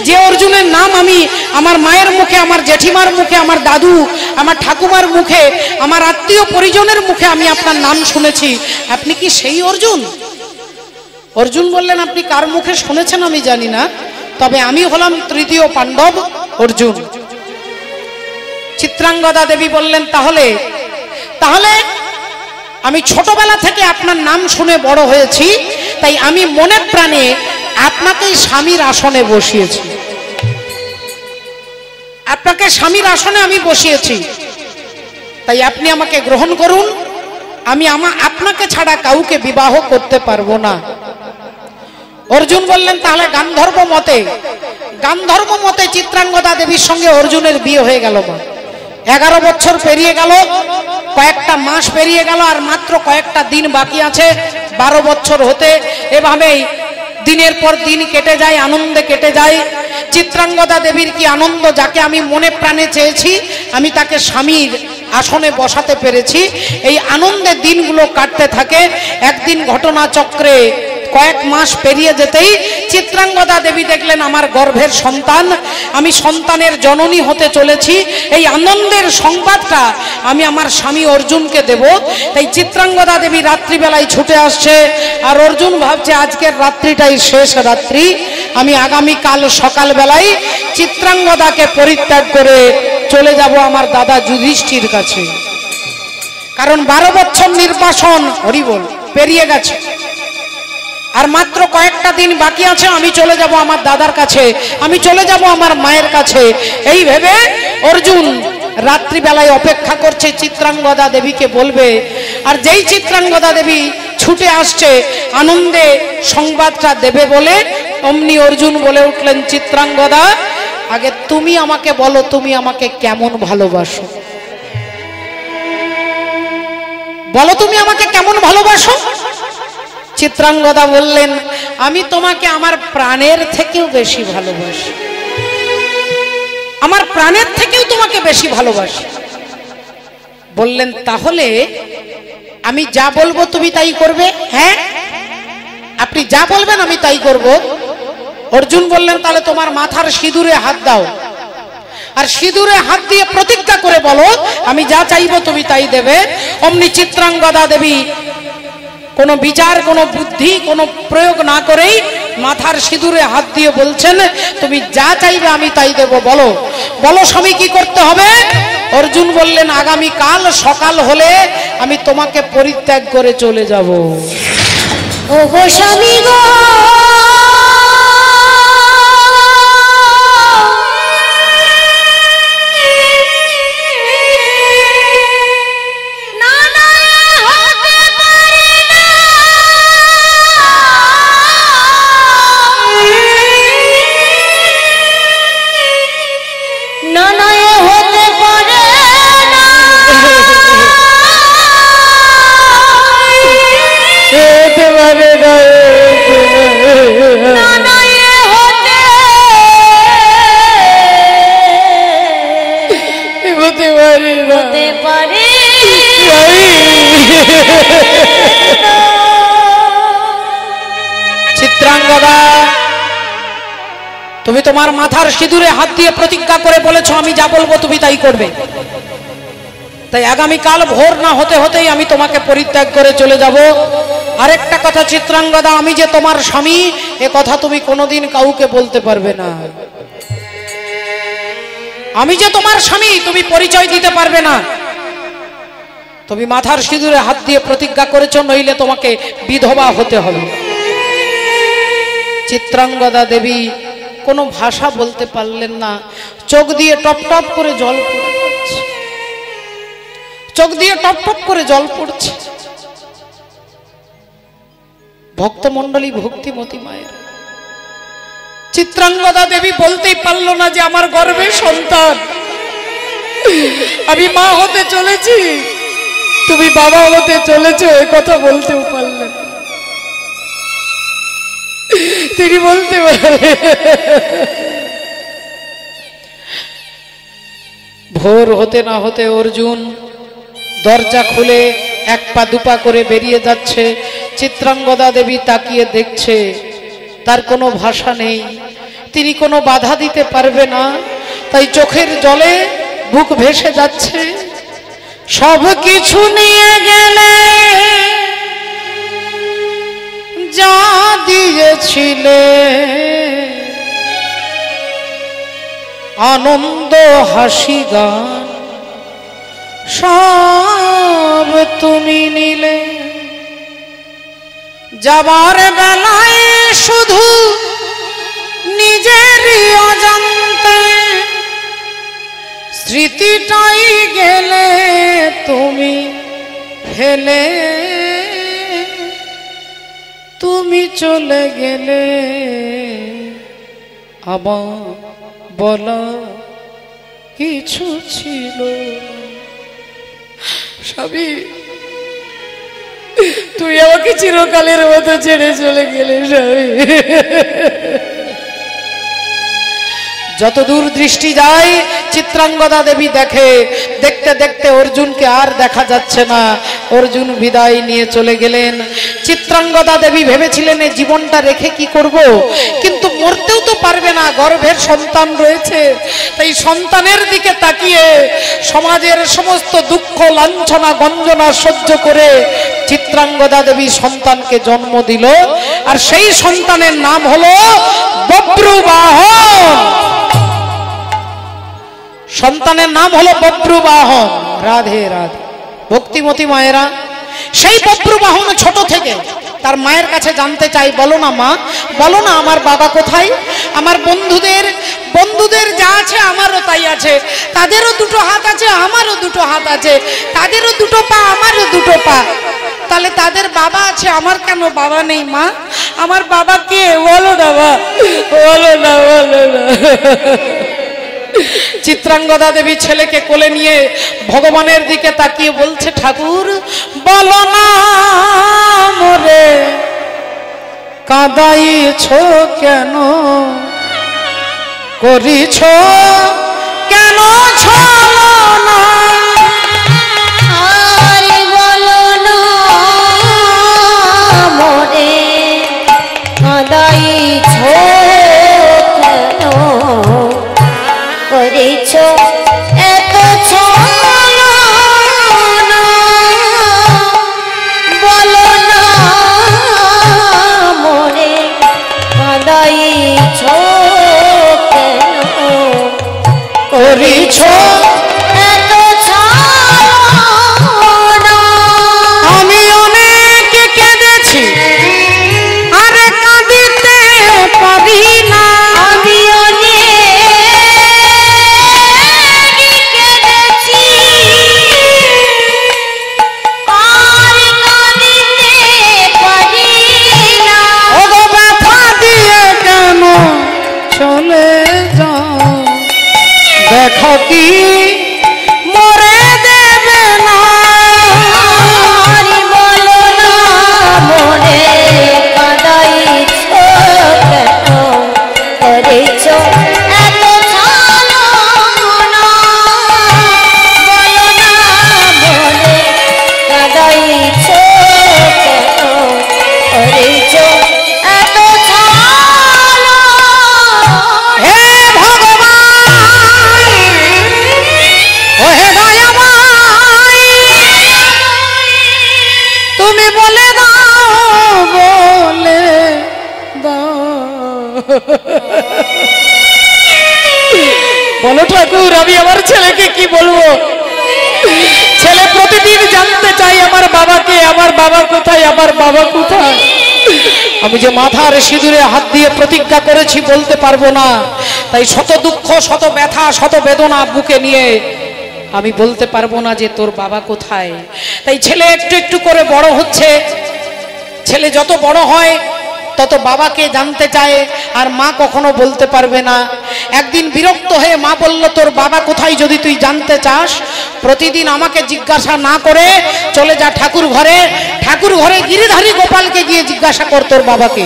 যে অর্জুনের নাম আমি আমার মায়ের মুখে, আমার জেঠিমার মুখে, আমার দাদু, আমার ঠাকুমার মুখে, আমার আত্মীয় পরিজনের মুখে আমি আপনার নাম শুনেছি? আপনি কি সেই অর্জুন? অর্জুন বললেন, আপনি কার মুখে শুনেছেন আমি জানি না, তবে আমি হলাম তৃতীয় পাণ্ডব অর্জুন। চিত্রাঙ্গদা দেবী বললেন, তাহলে তাহলে আমি ছোটবেলা থেকে আপনার নাম শুনে বড় হয়েছি, তাই আমি মনে প্রাণে আপনাকেই স্বামীর আসনে বসিয়েছি, আপনাকে স্বামীর আসনে আমি বসিয়েছি, তাই আপনি আমাকে গ্রহণ করুন। আমি আপনাকে ছাড়া কাউকে বিবাহ করতে পারবো না। অর্জুন বললেন, তাহলে গান্ধর্ব মতে চিত্রাঙ্গদা দেবীর সঙ্গে অর্জুনের বিয়ে হয়ে গেল। 11 বছর পেরিয়ে গেল, কয়েকটা মাস পেরিয়ে গেল, আর মাত্র কয়েকটা দিন বাকি আছে 12 বছর হতে। এভাবেই দিনের পর দিন কেটে যায়, আনন্দে কেটে যায়। চিত্রাঙ্গদা দেবীর কি আনন্দ, যাকে আমি মনে প্রাণে চেয়েছি আমি তাকে স্বামীর আসনে বসাতে পেরেছি। এই আনন্দের দিনগুলো কাটতে থাকে। একদিন ঘটনাচক্রে কয়েক মাস পেরিয়ে যেতেই চিত্রাঙ্গদা দেবী দেখলেন আমার গর্ভের সন্তান, আমি সন্তানের জননী হতে চলেছি। এই আনন্দের সংবাদটা আমি আমার স্বামী অর্জুনকে দেব। তাই চিত্রাঙ্গদা দেবী রাত্রিবেলায় ছুটে আসছে, আর অর্জুন ভাবছে আজকের রাত্রিটাই শেষ রাত্রি, আমি আগামীকাল সকালবেলায় চিত্রাঙ্গদাকে পরিত্যাগ করে চলে যাব আমার দাদা যুধিষ্ঠির কাছে। কারণ 12 বছর নির্বাসন হরিবল পেরিয়ে গেছে, আর মাত্র কয়েকটা দিন বাকি আছে। আমি চলে যাব আমার দাদার কাছে, আমি চলে যাব আমার মায়ের কাছে। এই ভেবে অর্জুন রাত্রিবেলায় অপেক্ষা করছে চিত্রাঙ্গদা দেবীকে বলবে। আর যেই চিত্রাঙ্গদা দেবী ছুটে আসছে আনন্দে সংবাদটা দেবে বলে, অমনি অর্জুন বলে উঠলেন, চিত্রাঙ্গদা আগে তুমি আমাকে বলো, তুমি আমাকে কেমন ভালোবাসো? বলো তুমি আমাকে কেমন ভালোবাসো? চিত্রাঙ্গদা বললেন, আমি তোমাকে আমার প্রাণের থেকেও বেশি ভালোবাসি, আমার প্রাণের থেকেও তোমাকে বেশি ভালোবাসি। বললেন, তাহলে আমি যা বলবো তুমি তাই করবে? হ্যাঁ, আপনি যা বলবেন আমি তাই করব। অর্জুন বললেন, তাহলে তোমার মাথার সিঁদুরে হাত দাও, আর সিঁদুরে হাত দিয়ে প্রতিজ্ঞা করে বলো আমি যা চাইবো তুমি তাই দেবে। অমনি চিত্রাঙ্গদা দেবী কোনো বিচার, কোনো বুদ্ধি, কোনো প্রয়োগ না করেই মাথার সিঁদুরে হাত দিয়ে বলছেন তুমি যা চাইবে আমি তাই দেব। বলো বলো স্বামী কি করতে হবে? অর্জুন বললেন আগামী কাল সকাল হলে আমি তোমাকে পরিত্যাগ করে চলে যাব। ওগো স্বামী গো চিত্রাঙ্গদা, তুমি তোমার মাথার সিঁদুরে হাত দিয়ে প্রতিজ্ঞা করে বলেছো আমি যা বলবো তুমি তাই করবে। তাই আগামীকাল ভোর না হতে হতেই আমি তোমাকে পরিত্যাগ করে চলে যাব। আরেকটা কথা চিত্রাঙ্গদা, আমি যে তোমার স্বামী এ কথা তুমি কোনোদিন কাউকে বলতে পারবে না। আমি যে তোমার স্বামী তুমি পরিচয় দিতে পারবে না। তুমি মাথার সিঁদুরে হাত দিয়ে প্রতিজ্ঞা করেছো, নইলে তোমাকে বিধবা হতে হবে। চিত্রাঙ্গদা দেবী কোনো ভাষা বলতে পারলেন না। চোখ দিয়ে টপ টপ করে জল পড়ে যাচ্ছে, চোখ দিয়ে টপ টপ করে জল পড়ছে। ভক্তমণ্ডলী, ভক্তিমতী মায়ের চিত্রাঙ্গদা দেবী বলতেই পারল না যে আমার গর্ভে সন্তান, আমি মা হতে চলেছি, তুমি বাবা হতে চলেছো, এ কথা বলতেও পারলেন। তিনি বলতে পারলেন। ভোর হতে না হতে অর্জুন দরজা খুলে এক পা দুপা করে বেরিয়ে যাচ্ছে। চিত্রাঙ্গদা দেবী তাকিয়ে দেখছে, তার কোনো ভাষা নেই, তিনি কোনো বাধা দিতে পারবে না, তাই চোখের জলে বুক ভেসে যাচ্ছে। সব কিছু নিয়ে গেলে যা দিয়েছিলে, আনন্দ হাসি গান সব তুমি নিলে। যাবার বেলায় শুধু নিজেরই অজান্তে স্মৃতিটাই গেলে তুমি ফেলে। তুমি চলে গেলে আমার বলা কিছু ছিল। স্বামী, তুই আমাকে চিরকালের মতো ছেড়ে চলে গেলে স্বামী। যতদূর দৃষ্টি যায় চিত্রাঙ্গদা দেবী দেখে, দেখতে দেখতে অর্জুনকে আর দেখা যাচ্ছে না। অর্জুন বিদায় নিয়ে চলে গেলেন। চিত্রাঙ্গদা দেবী ভেবেছিলেন এই জীবনটা রেখে কি করব, কিন্তু মরতেও তো পারবে না, গর্ভের সন্তান রয়েছে। তাই সন্তানের দিকে তাকিয়ে সমাজের সমস্ত দুঃখ লাঞ্ছনা গঞ্জনা সহ্য করে চিত্রাঙ্গদা দেবী সন্তানকে জন্ম দিল। আর সেই সন্তানের নাম হলো বব্রুবাহন। সন্তানের নাম হলো বব্রুবাহন। রাধে রাধে। ভক্তিমতী মায়েরা, সেই বব্রুবাহন ছোট থেকে তার মায়ের কাছে জানতে চাই, বলো না মা, বলো না আমার বাবা কোথায়? আমার বন্ধুদের যা আছে আমারও তাই আছে, তাদেরও দুটো হাত আছে আমারও দুটো হাত আছে, তাদেরও দুটো পা আমারও দুটো পা, তাহলে তাদের বাবা আছে আমার কেন বাবা নেই? মা, আমার বাবা কে? বলো না মা, বলো না, বলো না। চিত্রাঙ্গদা দেবী ছেলেকে কোলে নিয়ে ভগবানের দিকে তাকিয়ে বলছে, ঠাকুর বলো না মোরে কাঁদাইছ কেন, করিছ কেন ছলনা? আর বলো না মোরে কাঁদাইছ কেন, করেছ এত ছলনা? বলো না মোরে কি মরে দেবে না? বলো না মনে কাঁদাইছ কেন করেছ এত ছলনা? বলো না মনে কাঁদাইছ কেন করেছ এত ছলনা? হে ভগবান, ও হে দয়াময়, তুমি বলে দাও, বলে দাও। বলো ঠাকুর, আমি আমার ছেলেকে কি বলবো? ছেলে প্রতিদিন জানতে চাই আমার বাবাকে, আমার বাবা কোথায়, আমার বাবা কোথায়। আমি যে মাথার সিঁদুরে হাত দিয়ে প্রতিজ্ঞা করেছি বলতে পারবো না, তাই শত দুঃখ, শত ব্যথা, শত বেদনা বুকে নিয়ে আমি বলতে পারবো না যে তোর বাবা কোথায়। তাই ছেলে একটু একটু করে বড় হচ্ছে। ছেলে যত বড় হয় তত বাবাকে জানতে চায়, আর মা কখনো বলতে পারবে না। একদিন বিরক্ত হয়ে মা বলল, তোর বাবা কোথায় যদি তুই জানতে চাস, প্রতিদিন আমাকে জিজ্ঞাসা না করে চলে যা ঠাকুর ঘরে। ঠাকুর ঘরে গিরিধারী গোপালকে গিয়ে জিজ্ঞাসা কর তোর বাবাকে।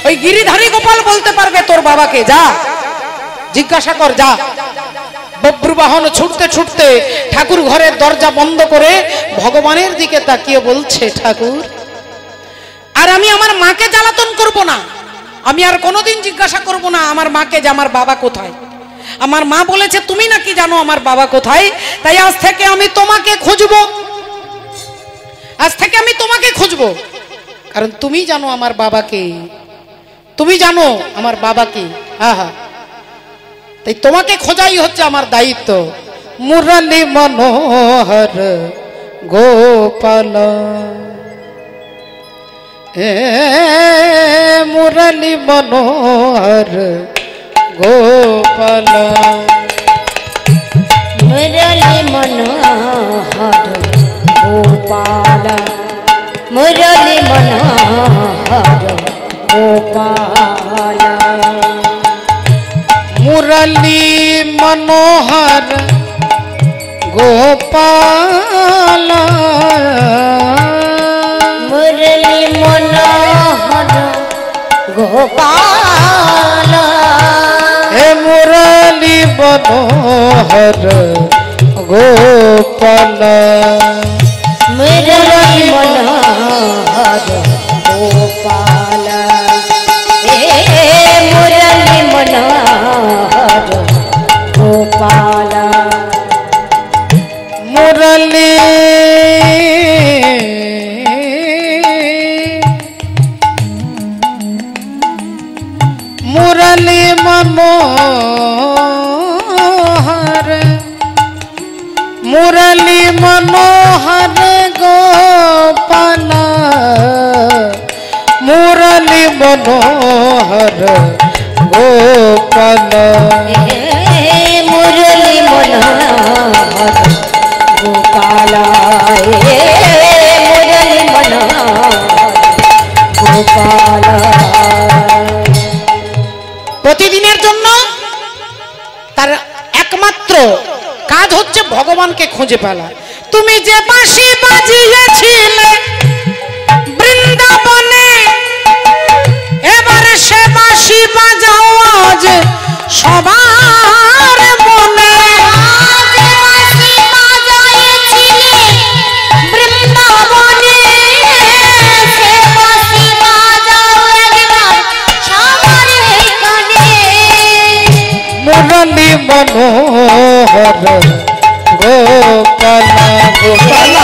ওই গিরিধারী গোপাল বলতে পারবে তোর বাবাকে। যা জিজ্ঞাসা কর, যা। বব্রবাহন ছুটতে ছুটতে ঠাকুর ঘরের দরজা বন্ধ করে ভগবানের দিকে তাকিয়ে বলছে, ঠাকুর, আর আমি আমার মাকে জ্বালাতন করব না। আমি আর কোনোদিন জিজ্ঞাসা করব না আমার মাকে যে আমার বাবা কোথায়। আমার মা বলেছে তুমি নাকি জানো আমার বাবা কোথায়, তাই আজ থেকে আমি তোমাকে খুঁজবো। আজ থেকে আমি তোমাকে খুঁজবো, কারণ তুমি জানো আমার বাবাকে, তুমি জানো আমার বাবাকে। আহা, তাই তোমাকে খোঁজাই হচ্ছে আমার দায়িত্ব। মুরলী মনোহর গোপাল, মুরলী মনোহর গোপাল, মুরলী মনোহর গোপাল, মুরলী মনোহর গোপাল, মুরলী মনোহর গোপাল, মুরলী মনোহর গোপাল, হে মুরলী মনোহর গোপাল, মুরলী মনোহর গোপাল, হে মুরলী মনোহর গোপাল, মুরলী মুরলী মনোহর, মুরলী মনোহর গোপাল, মুরলী মনোহর গোপাল, মুরলী মনোহর গোপাল, মুরলী মনোহর গোপাল। প্রতিদিনের জন্য তার একমাত্র কাজ হচ্ছে ভগবানকে খুঁজে ফেলা। তুমি যে বাঁশি বাজিয়েছিলে বৃন্দাবনে, এবারে সে বাঁশি বাজাও আজ সবার মনে। মুরলী মনোহর গোপাল, গোপাল,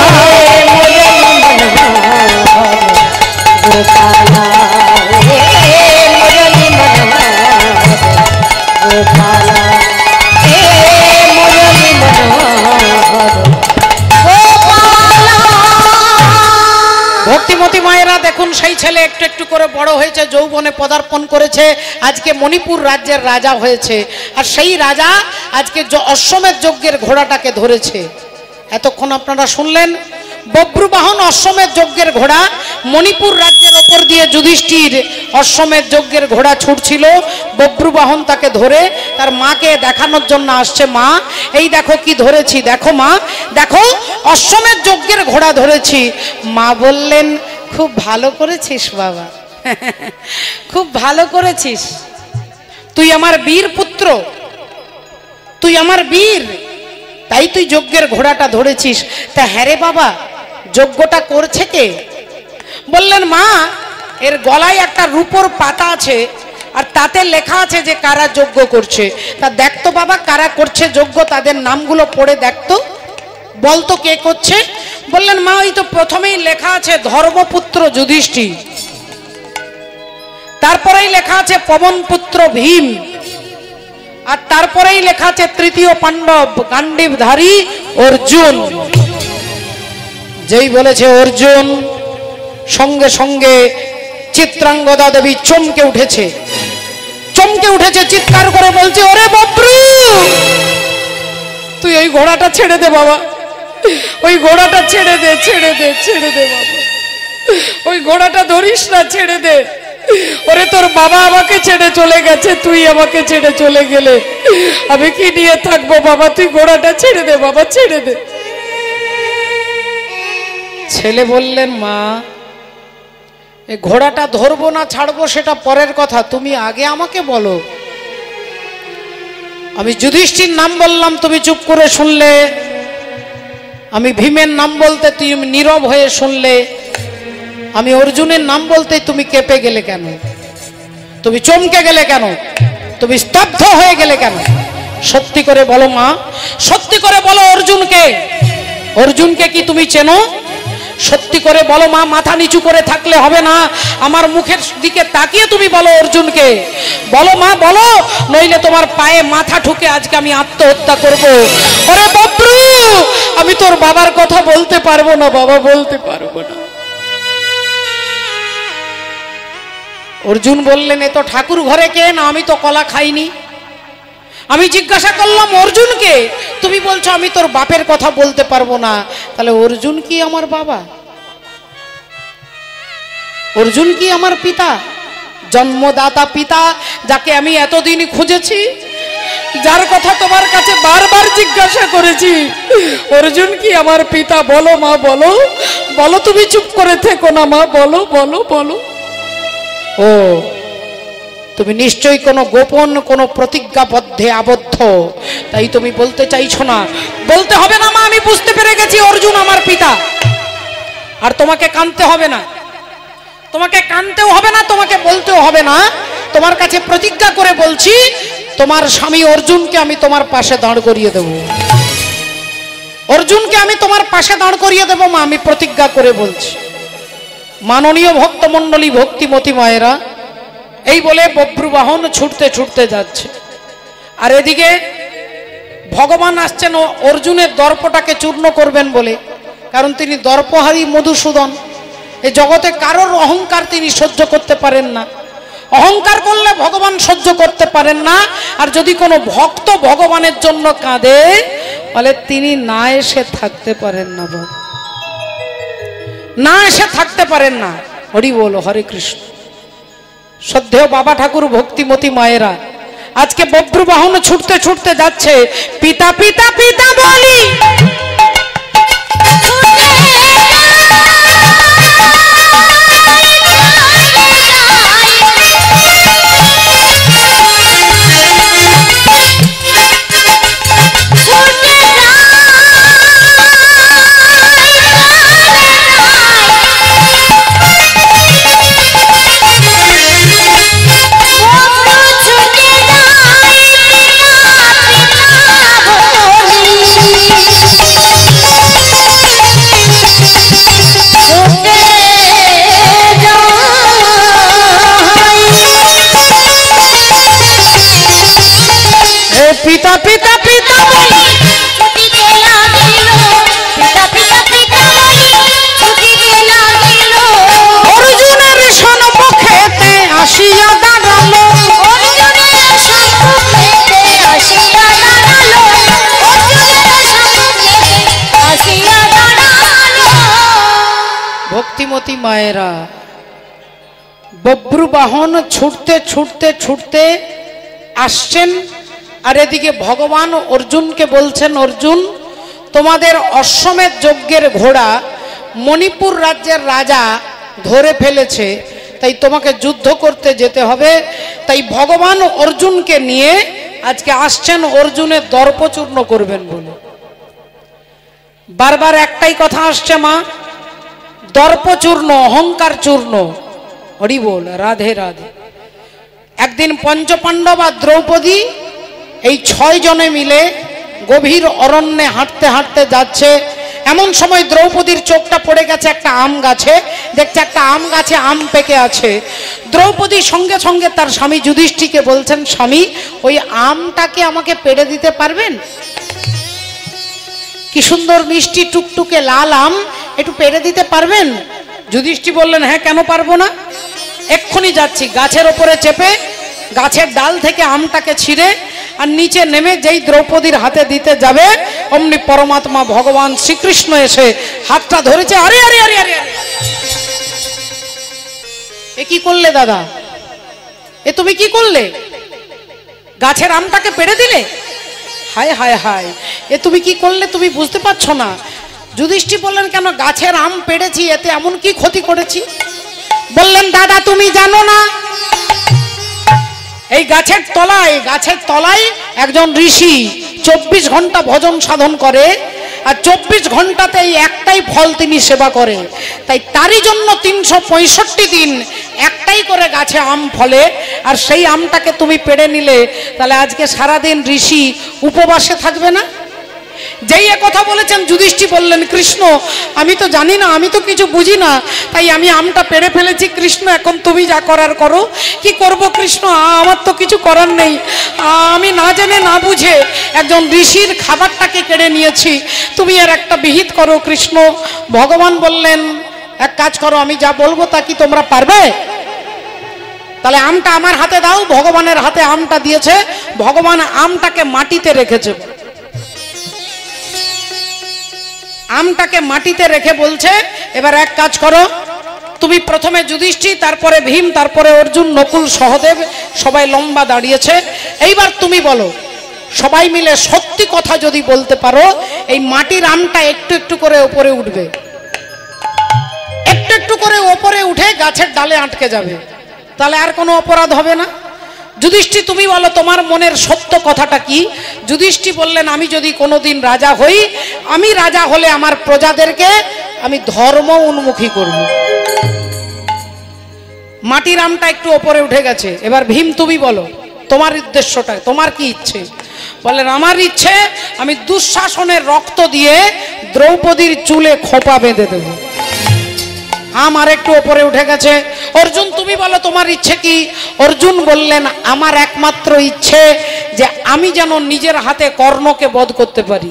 মুরলী মনোহর গোপাল, মুরলী মনোহর গোপাল, মুরলী মনোহর গোপাল। ভক্তিমতী মায়েরা দেখুন, সেই ছেলে একটু একটু করে বড় হয়েছে, যৌবনে পদার্পণ করেছে, আজকে মণিপুর রাজ্যের রাজা হয়েছে। আর সেই রাজা আজকে অশ্বমেধ যজ্ঞের ঘোড়াটাকে ধরেছে। এতক্ষণ আপনারা শুনলেন বব্রুবাহন অশ্বমেধ যজ্ঞের ঘোড়া মণিপুর রাজ্যের ওপর দিয়ে যুধিষ্ঠির অশ্বমেধ যজ্ঞের ঘোড়া ছুটছিল। বব্রুবাহন তাকে ধরে তার মাকে দেখানোর জন্য আসছে, মা এই দেখো কি ধরেছি, দেখো মা দেখো অশ্বমেধ যজ্ঞের ঘোড়া ধরেছি। মা বললেন, খুব ভালো করেছিস বাবা, খুব ভালো করেছিস, তুই আমার বীর পুত্র, তুই আমার বীর, তাই তুই যজ্ঞের ঘোড়াটা ধরেছিস। তা হ্যাঁ রে বাবা, যজ্ঞটা করছে কে? বললেন, মা এর গলায় একটা রূপোর পাতা আছে আর তাতে লেখা আছে যে কারা যজ্ঞ করছে। তা দেখতো বাবা কারা করছে যজ্ঞ, তাদের নামগুলো পড়ে দেখতো, বলতো কে করছে। বললেন, মা ওই তো প্রথমেই লেখা আছে ধর্মপুত্র যুধিষ্ঠির, তারপরেই লেখা আছে পবনপুত্র ভীম, আর তারপরেই লেখা আছে তৃতীয় পাণ্ডব গান্ডীবধারী অর্জুন। যেই বলেছে অর্জুন, সঙ্গে সঙ্গে চিত্রাঙ্গদা দেবী চমকে উঠেছে, চমকে উঠেছে, চিৎকার করে বলছে, ওরে বব্রু, তুই ওই ঘোড়াটা ছেড়ে দে বাবা, ওই ঘোড়াটা ছেড়ে দে, ছেড়ে দে, ছেড়ে দে বাবা, ওই ঘোড়াটা ধরিস না, ছেড়ে দে। ওরে তোর বাবা আমাকে ছেড়ে চলে গেছে, তুই আমাকে ছেড়ে চলে গেলে আমি কি নিয়ে থাকবো বাবা, তুই ঘোড়াটা ছেড়ে দে বাবা, ছেড়ে দে। ছেলে বললেন, মা এই ঘোড়াটা ধরবো না ছাড়বো সেটা পরের কথা, তুমি আগে আমাকে বলো। আমি যুধিষ্ঠির নাম বললাম, তুমি চুপ করে শুনলে, আমি ভীমের নাম বলতে তুমি নীরব হয়ে শুনলে, আমি অর্জুনের নাম বলতে তুমি কেঁপে গেলে কেন, তুমি চমকে গেলে কেন, তুমি স্তব্ধ হয়ে গেলে কেন? সত্যি করে বলো মা, সত্যি করে বলো অর্জুনকে, অর্জুনকে কি তুমি চেনো? সত্যি করে বলো মা, মাথা নিচু করে থাকলে হবে না, আমার মুখের দিকে তাকিয়ে তুমি বলো অর্জুনকে, বলো মা বলো, নইলে তোমার পায়ে মাথা ঠুকে আজকে আমি আত্মহত্যা করব। ওরে বব্রু, আমি তোর বাবার কথা বলতে পারবো না বাবা, বলতে পারবো না। অর্জুন বললেন, এ তো ঠাকুর ঘরে কে না, আমি তো কলা খাইনি। আমি জিজ্ঞাসা করলাম অর্জুনকে, তুমি বলছো আমি তোর বাপের কথা বলতে পারবো না, তাহলে অর্জুন কি আমার বাবা? অর্জুন কি আমার পিতা, জন্মদাতা পিতা, যাকে আমি এতদিন খুঁজেছি, যার কথা তোমার কাছে বারবার জিজ্ঞাসা করেছি, অর্জুন কি আমার পিতা? বলো মা বলো, বলো, তুমি চুপ করে থেকো না মা, বলো বলো বলো। ও, তুমি নিশ্চয়ই কোনো গোপন কোনো প্রতিজ্ঞাবদ্ধে আবদ্ধ, তাই তুমি বলতে চাইছো না। বলতে হবে না মা, আমি বুঝতে পেরে গেছি অর্জুন আমার পিতা। আর তোমাকে কাঁদতে হবে না, তোমাকে কাঁদতেও হবে না, তোমাকে বলতেও হবে না, তোমার কাছে প্রতিজ্ঞা করে বলছি, তোমার স্বামী অর্জুনকে আমি তোমার পাশে দাঁড় করিয়ে দেব, অর্জুনকে আমি তোমার পাশে দাঁড় করিয়ে দেব মা, আমি প্রতিজ্ঞা করে বলছি। মাননীয় ভক্তমণ্ডলী, ভক্তিমতী মায়েরা, এই বলে বব্রুবাহন ছুটতে ছুটতে যাচ্ছে, আর এদিকে ভগবান আসছেন অর্জুনের দর্পটাকে চূর্ণ করবেন বলে, কারণ তিনি দর্পহারী মধুসূদন। এই জগতে কারোর অহংকার তিনি সহ্য করতে পারেন না, অহংকার করলে ভগবান সহ্য করতে পারেন না। আর যদি কোনো ভক্ত ভগবানের জন্য কাঁদে, বলে তিনি না এসে থাকতে পারেন না, না এসে থাকতে পারেন না। হরি বল, হরে কৃষ্ণ। শ্রদ্ধেয় বাবা ঠাকুর, ভক্তিমতী মায়েরা, আজকে বব্রুবাহন ছুটতে ছুটতে যাচ্ছে, পিতা পিতা পিতা বলি, পিতা পিতা পিতা বলি, ছুটিতে লাগিল, পিতা পিতা পিতা বলি, ছুটিতে লাগিল, অর্জুনের সম্মুখেতে আসিয়া দাঁড়ালো, অর্জুনের সম্মুখেতে আসিয়া দাঁড়ালো, অর্জুনের সম্মুখেতে আসিয়া দাঁড়ালো, ভক্তিমতী মায়েরা, বব্রু বাহন ছুটতে ছুটতে ছুটতে আসছেন, আর এদিকে ভগবান অর্জুনকে বলছেন, অর্জুন তোমাদের অশ্বমেধ যজ্ঞের ঘোড়া মণিপুর রাজ্যের রাজা ধরে ফেলেছে, তাই তোমাকে যুদ্ধ করতে যেতে হবে। তাই ভগবান অর্জুনকে নিয়ে আজকে আসছেন অর্জুনের দর্পচূর্ণ করবেন বলে। বারবার একটাই কথা আসছে মা, দর্পচূর্ণ, অহংকার চূর্ণ। হরি বল, রাধে রাধে। একদিন পঞ্চপাণ্ডব আর দ্রৌপদী এই 6 জনে মিলে গভীর অরণ্যে হাঁটতে হাঁটতে যাচ্ছে। এমন সময় দ্রৌপদীর চোখটা পড়ে গেছে একটা আম গাছে, দেখছে একটা আম গাছে আম পেকে আছে। দ্রৌপদী সঙ্গে সঙ্গে তার স্বামী যুধিষ্ঠিরকে বলছেন, স্বামী ওই আমটাকে আমাকে পেড়ে দিতে পারবেন? কি সুন্দর মিষ্টি টুকটুকে লাল আম, একটু পেড়ে দিতে পারবেন? যুধিষ্ঠির বললেন, হ্যাঁ কেন পারবো না, এক্ষুনি যাচ্ছি। গাছের ওপরে চেপে গাছের ডাল থেকে আমটাকে ছিঁড়ে আর নিচে নেমে যেই দ্রৌপদীর হাতে দিতে যাবে, অমনি পরমাত্মা ভগবান শ্রীকৃষ্ণ এসে হাতটা ধরেছে। আরে আরে আরে আরে, এ কি করলে দাদা, এ তুমি কি করলে? গাছের আমটাকে পেড়ে দিলে? হায় হায় হায়, এ তুমি কি করলে, তুমি বুঝতে পারছো না? যুধিষ্ঠির বললেন, কেন গাছের আম পেড়েছি, এতে এমন কি ক্ষতি করেছি? বললেন, দাদা তুমি জানো না, এই গাছের তলায় একজন ঋষি 24 ঘন্টা ভজন সাধন করে, আর 24 ঘন্টাতে এই একটাই ফল তিনি সেবা করে। তাই তারই জন্য 365 দিন একটাই করে গাছে আম ফলে, আর সেই আমটাকে তুমি পেড়ে নিলে, তাহলে আজকে সারাদিন ঋষি উপবাসে থাকবে না? যেই কথা বলেছেন যুধিষ্ঠির বললেন, কৃষ্ণ আমি তো জানি না, আমি তো কিছু বুঝি না, তাই আমি আমটা পেড়ে ফেলেছি। কৃষ্ণ এখন তুমি যা করার করো। কি করব কৃষ্ণ, আমার তো কিছু করার নেই, আমি না জেনে না বুঝে একজন ঋষির খাবারটাকে কেড়ে নিয়েছি, তুমি এর একটা বিহিত করো কৃষ্ণ। ভগবান বললেন, এক কাজ করো, আমি যা বলবো তা কি তোমরা পারবে? তাহলে আমটা আমার হাতে দাও। ভগবানের হাতে আমটা দিয়েছে, ভগবান আমটাকে মাটিতে রেখেছে। আমটাকে মাটিতে রেখে বলছে, এবার এক কাজ করো, তুমি প্রথমে যুধিষ্ঠির, তারপরে ভীম, তারপরে অর্জুন, নকুল, সহদেব সবাই লম্বা দাঁড়িয়েছে। এইবার তুমি বলো, সবাই মিলে সত্যি কথা যদি বলতে পারো, এই মাটির আমটা একটু একটু করে উপরে উঠবে, একটু একটু করে উপরে উঠে গাছের ডালে আটকে যাবে, তাহলে আর কোনো অপরাধ হবে না। যুধিষ্ঠির তুমি বলো তোমার মনের সত্য কথাটা কি? যুধিষ্ঠির বললেন, আমি যদি কোনোদিন রাজা হই, আমি রাজা হলে আমার প্রজাদেরকে আমি ধর্ম উন্মুখী করব। মাটির আমটা একটু ওপরে উঠে গেছে। এবার ভীম তুমি বলো তোমার উদ্দেশ্যটা, তোমার কি ইচ্ছে? বললেন, আমার ইচ্ছে আমি দুঃশাসনের রক্ত দিয়ে দ্রৌপদীর চুলে খোপা বেঁধে দেব। আমার একটু ওপরে উঠে গেছে। অর্জুন তুমি বলো তোমার ইচ্ছে কি? অর্জুন বললেন, আমার একমাত্র ইচ্ছে যে আমি যেন নিজের হাতে কর্ণকে বধ করতে পারি।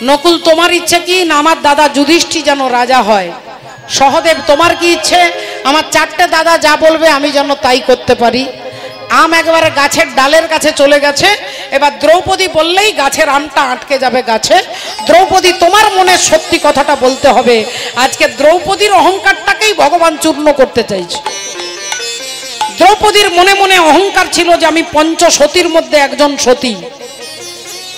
নকুল তোমার ইচ্ছে কি? না আমার দাদা যুধিষ্ঠির যেন রাজা হয়। সহদেব তোমার কি ইচ্ছে? আমার 4টে দাদা যা বলবে আমি যেন তাই করতে পারি। আম একবারে গাছের ডালের কাছে চলে গেছে। এবার দ্রৌপদী বললেই গাছের আমটা আটকে যাবে গাছে। দ্রৌপদী তোমার মনে সত্যি কথাটা বলতে হবে। আজকে দ্রৌপদীর অহংকারটাকেই ভগবান চূর্ণ করতে চাইছে। দ্রৌপদীর মনে মনে অহংকার ছিল যে আমি পঞ্চসতীর মধ্যে একজন সতী,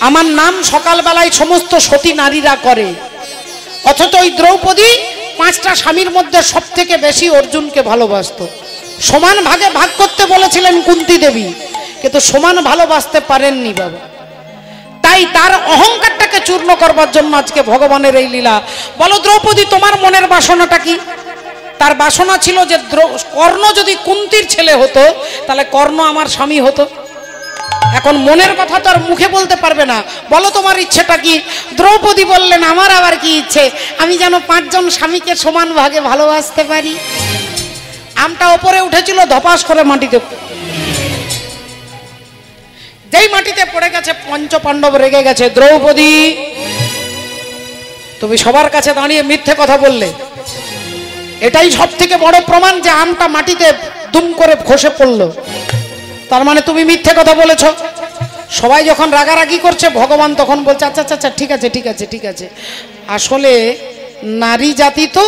আমার নাম সকালবেলায় সমস্ত সতী নারীরা করে। অথচ ওই দ্রৌপদী 5টা স্বামীর মধ্যে সব থেকে বেশি অর্জুনকে ভালোবাসত। সমান ভাগে ভাগ করতে বলেছিলেন কুন্তী দেবী, কিন্তু সমান ভালোবাসতে পারেননি বাবা। তাই তার অহংকারটাকে চূর্ণ করবার জন্য আজকে ভগবানের এই লীলা। বলো দ্রৌপদী তোমার মনের বাসনাটা কি? তার বাসনা ছিল যে কর্ণ যদি কুন্তীর ছেলে হতো তাহলে কর্ণ আমার স্বামী হতো। এখন মনের কথা তো আর মুখে বলতে পারবে না। বলো তোমার ইচ্ছেটা কি? দ্রৌপদী বললেন, আমার আবার কি ইচ্ছে, আমি যেন 5 জন স্বামীকে সমান ভাগে ভালোবাসতে পারি। আমটা ওপরে উঠেছিল, ধপাস করে মাটিতে, যেই মাটিতে পড়ে গেছে পঞ্চপাণ্ডব রেগে গেছে। দ্রৌপদী তুমি সবার কাছে দাঁড়িয়ে মিথ্যে কথা বললে, এটাই সব থেকে বড় প্রমাণ যে আমটা মাটিতে দুম করে খসে পড়লো। তার মানে তুমি মিথ্যে কথা বলেছ। সবাই যখন রাগারাগি করছে, ভগবান তখন বলছে, আচ্ছা আচ্ছা আচ্ছা ঠিক আছে ঠিক আছে ঠিক আছে, আসলে নারী জাতি তো,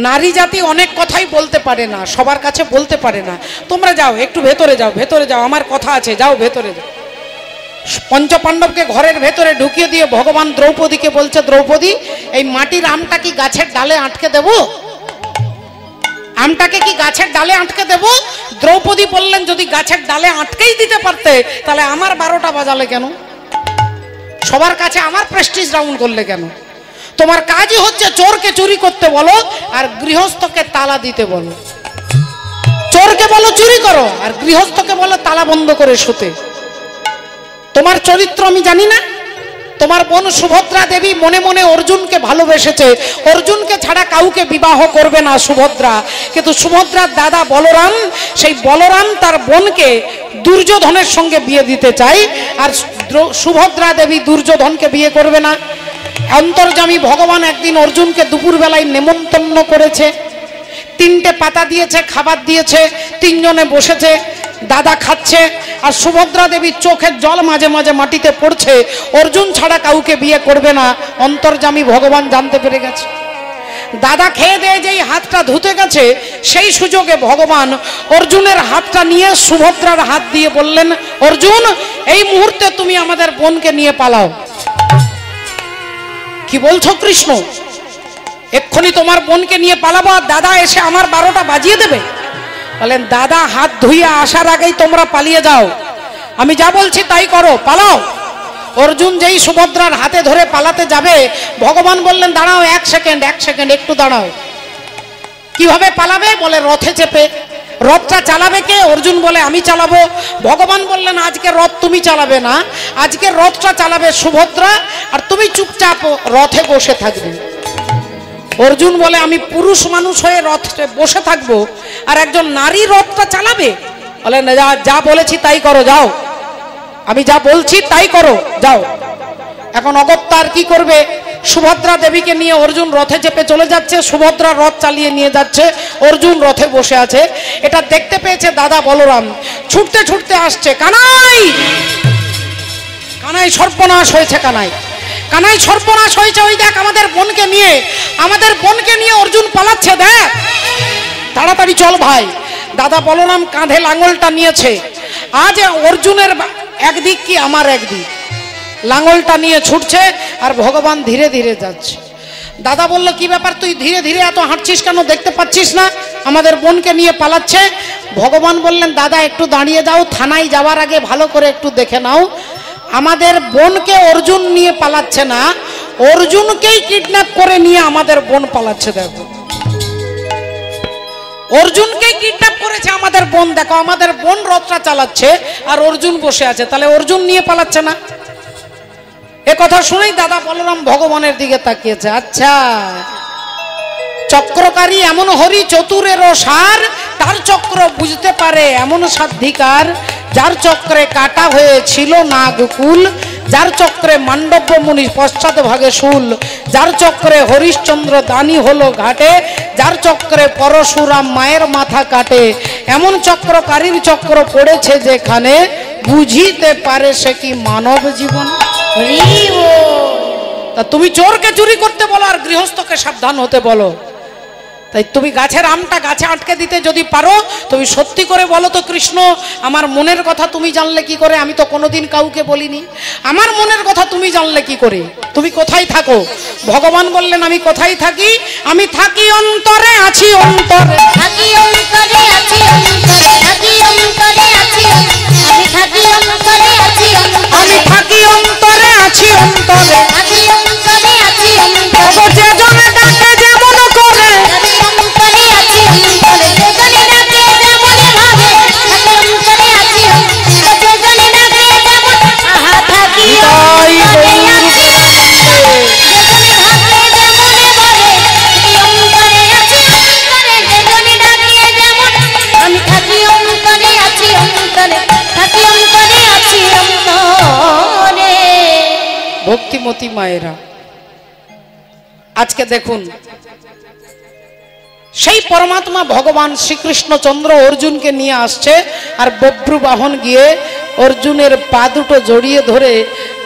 নারী জাতি অনেক কথাই বলতে পারে না, সবার কাছে বলতে পারে না। তোমরা যাও, একটু ভেতরে যাও, ভেতরে যাও, আমার কথা আছে, যাও ভেতরে যাও। পঞ্চপাণ্ডবকে ঘরের ভেতরে ঢুকিয়ে দিয়ে ভগবান দ্রৌপদীকে বলছে, দ্রৌপদী এই মাটির আমটা কি গাছের ডালে আটকে দেব? আমটাকে কি গাছের ডালে আটকে দেব? দ্রৌপদী বললেন, যদি গাছের ডালে আটকেই দিতে পারতে তাহলে আমার 12টা বাজালে কেন? সবার কাছে আমার প্রেস্টিজ ডাউন করলে কেন? তোমার কাজই হচ্ছে চোরকে চুরি করতে বলো আর গৃহস্থকে তালা দিতে বলো। চোরকে বলো চুরি করো আর গৃহস্থকে বলো তালা বন্ধ করে শুতে। তোমার চরিত্র আমি জানি না? তোমার বোন সুভদ্রা দেবী মনে মনে অর্জুনকে ভালোবেসেছে, অর্জুনকে ছাড়া কাউকে বিবাহ করবে না সুভদ্রা। কিন্তু সুভদ্রার দাদা বলরাম, সেই বলরাম তার বোনকে দুর্যোধনের সঙ্গে বিয়ে দিতে চায়, আর সুভদ্রা দেবী দুর্যোধনকে বিয়ে করবে না। অন্তর্যামী ভগবান একদিন অর্জুনকে দুপুরবেলায় নেমন্তন্ন করেছে, 3টে পাতা দিয়েছে, খাবার দিয়েছে, 3 জনে বসেছে, দাদা খাচ্ছে, আর সুভদ্রা দেবীর চোখের জল মাঝে মাঝে মাটিতে পড়ছে। অর্জুন ছাড়া কাউকে বিয়ে করবে না, অন্তর্যামী ভগবান জানতে পেরে গেছে। দাদা খেয়ে দিয়ে যেই হাতটা ধুতে গেছে, সেই সুযোগে ভগবান অর্জুনের হাতটা নিয়ে সুভদ্রার হাত দিয়ে বললেন, অর্জুন এই মুহূর্তে তুমি আমাদের বোনকে নিয়ে পালাও। কি বলছো কৃষ্ণ? এক্ষুনি তোমার বোনকে নিয়ে পালাবো আর দাদা এসে আমার 12টা বাজিয়ে দেবে? বলেন, দাদা হাত ধুইয়া আসার আগেই তোমরা পালিয়ে যাও, আমি যা বলছি তাই করো, পালাও। অর্জুন যেই সুভদ্রার হাতে ধরে পালাতে যাবে, ভগবান বললেন, দাঁড়াও 1 সেকেন্ড, 1 সেকেন্ড, একটু দাঁড়াও। কিভাবে পালাবে? বলে রথে চেপে। রথটা চালাবে কে? অর্জুন বলে আমি চালাবো। ভগবান বললেন, আজকে রথ তুমি চালাবে না, আজকে রথটা চালাবে সুভদ্রা, আর তুমি চুপচাপ রথে বসে থাকবে। অর্জুন বলে, আমি পুরুষ মানুষ হয়ে রথে বসে থাকবো আর একজন নারী রথটা চালাবে? বলে, যা বলেছি তাই করো, যাও, আমি যা বলছি তাই করো, যাও। এখন অগত্যার কি করবে? সুভদ্রা দেবীকে নিয়ে অর্জুন রথে চেপে চলে যাচ্ছে, সুভদ্রা রথ চালিয়ে নিয়ে যাচ্ছে, অর্জুন রথে বসে আছে। এটা দেখতে পেয়েছে দাদা বলরাম, ছুটতে ছুটতে আসছে, কানাই কানাই সর্বনাশ হয়েছে, কানাই কানাই সর্বনাশ হয়েছে, ওই দেখ আমাদের বোনকে নিয়ে অর্জুন পালাচ্ছে, দেখ তাড়াতাড়ি চল ভাই। দাদা বলরাম কাঁধে লাঙ্গলটা নিয়েছে, আজ অর্জুনের একদিক কি আমার একদিক, লাঙ্গলটা নিয়ে ছুটছে আর ভগবান ধীরে ধীরে যাচ্ছে। দাদা বলল, কি ব্যাপার তুই ধীরে ধীরে এত হাঁটছিস কেন? দেখতে পাচ্ছিস না আমাদের বোনকে নিয়ে পালাচ্ছে? ভগবান বললেন, দাদা একটু দাঁড়িয়ে যাও, থানায় যাওয়ার আগে ভালো করে একটু দেখে নাও, আমাদের বোনকে অর্জুন নিয়ে পালাচ্ছে না, অর্জুনকেই কিডন্যাপ করে নিয়ে আমাদের বোন পালাচ্ছে। দেখো, অর্জুনকেই কিডন্যাপ করেছে আমাদের বোন, দেখো আমাদের বোন রথটা চালাচ্ছে আর অর্জুন বসে আছে, তাহলে অর্জুন নিয়ে পালাচ্ছে না? এ কথা শুনেই দাদা বলরাম ভগবানের দিকে তাকিয়েছে। আচ্ছা, চক্রকারী এমন হরি চতুরেরও সার, তার চক্র বুঝতে পারে এমন সাধ্ধিকার, যার চক্রে কাটা হয়েছিল নাগকুল, যার চক্রে মান্ডব্য মুনি পশ্চাৎ ভাগে শুল, যার চক্রে হরিশ্চন্দ্র দানি হলো ঘাটে, যার চক্রে পরশুরাম মায়ের মাথা কাটে, এমন চক্রকারীর চক্র পড়েছে যেখানে, বুঝিতে পারে সে কি মানব জীবন। তা তুমি চোরকে চুরি করতে বলো আর গৃহস্থকে সাবধান হতে বলো, তাই তুমি গাছের আমটা গাছে আটকে দিতে যদি পারো, তুমি সত্যি করে বলো তো কৃষ্ণ, আমার মনের কথা তুমি জানলে কি করে? আমি তো কোনোদিন কাউকে বলিনি, আমার মনের কথা তুমি জানলে কি করে? তুমি কোথায় থাকো? ভগবান বললেন, আমি কোথায় থাকি? আমি থাকি অন্তরে, আছি অন্তরে, থাকি অন্তরে, আছি অন্তরে, থাকি অন্তরে, আছি আমি থাকি অন্তরে, আছি আমি থাকি অন্তরে, আছি অন্তরে, থাকি অন্তরে, আছি অন্তরে, যে জনে ডাকে যেমন করে, থাকি অন্তরে, আছি অন্তরে, যেজনে ডাকে যেমন ভাবে, থাকি অন্তরে, আছি অন্তরে, যেজনে ডাকে যেমন, আহা থাকি অন্তরে, আছি অন্তরে, যেজনে ডাকে যেমন বলে, থাকি অন্তরে, আছি অন্তরে, যেজনে ডাকে যেমন, আমি থাকি অন্তরে, আছি অন্তরে, থাকি অন্তরে, আছি অন্তরে। ভক্তিমতী মায়েরা, আজকে দেখুন সেই পরমাত্মা ভগবান শ্রীকৃষ্ণচন্দ্র অর্জুনকে নিয়ে আসছে, আর বব্রু বাহন গিয়ে অর্জুনের পা দুটো জড়িয়ে ধরে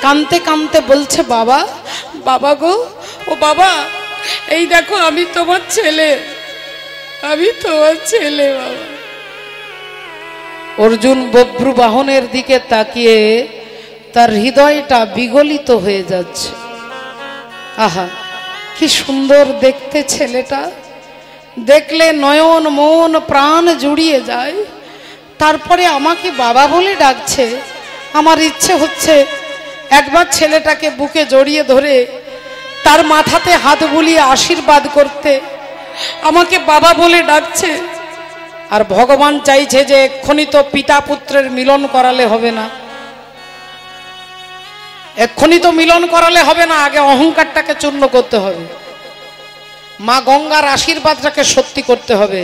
কাঁদতে কাঁদতে বলছে, বাবা, বাবা গো, ও বাবা, এই দেখো আমি তোমার ছেলে, আমি তোমার ছেলে বাবা। অর্জুন বব্রু বাহনের দিকে তাকিয়ে তার হৃদয়টা বিগলিত হয়ে যাচ্ছে। আহা কি সুন্দর দেখতে ছেলেটা, দেখলে নয়ন মন প্রাণ জুড়িয়ে যায়। তারপরে আমাকে বাবা বলে ডাকছে। আমার ইচ্ছে হচ্ছে একবার ছেলেটাকে বুকে জড়িয়ে ধরে তার মাথাতে হাত বুলিয়ে আশীর্বাদ করতে। আমাকে বাবা বলে ডাকছে, আর ভগবান চাইছে যে এক্ষুনি তো পিতা পুত্রের মিলন করালে হবে না, এক্ষুনি তো মিলন করালে হবে না, আগে অহংকারটাকে চূর্ণ করতে হবে, মা গঙ্গার আশীর্বাদটাকে সত্যি করতে হবে।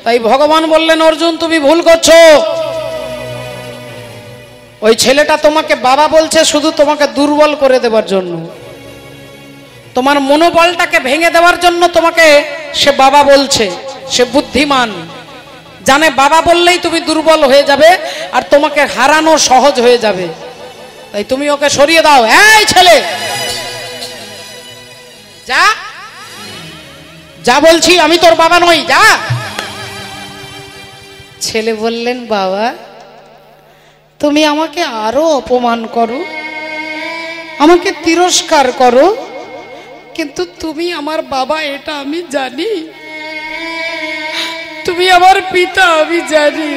তাই ভগবান বললেন, অর্জুন তুমি ভুল করছো। ওই ছেলেটা তোমাকে বাবা বলছে শুধু তোমাকে দুর্বল করে দেওয়ার জন্য, তোমার মনোবলটাকে ভেঙে দেওয়ার জন্য তোমাকে সে বাবা বলছে। সে বুদ্ধিমান, জানে বাবা বললেই তুমি দুর্বল হয়ে যাবে আর তোমাকে হারানো সহজ হয়ে যাবে। তাই তুমি ওকে সরিয়ে দাও। এই ছেলে যা, যা বলছি, আমি তোর বাবা নই, যা। ছেলে বললেন, বাবা তুমি আমাকে আরো অপমান করো, আমাকে তিরস্কার করো, কিন্তু তুমি আমার বাবা এটা আমি জানি, তুমি আমার পিতা আমি জানি।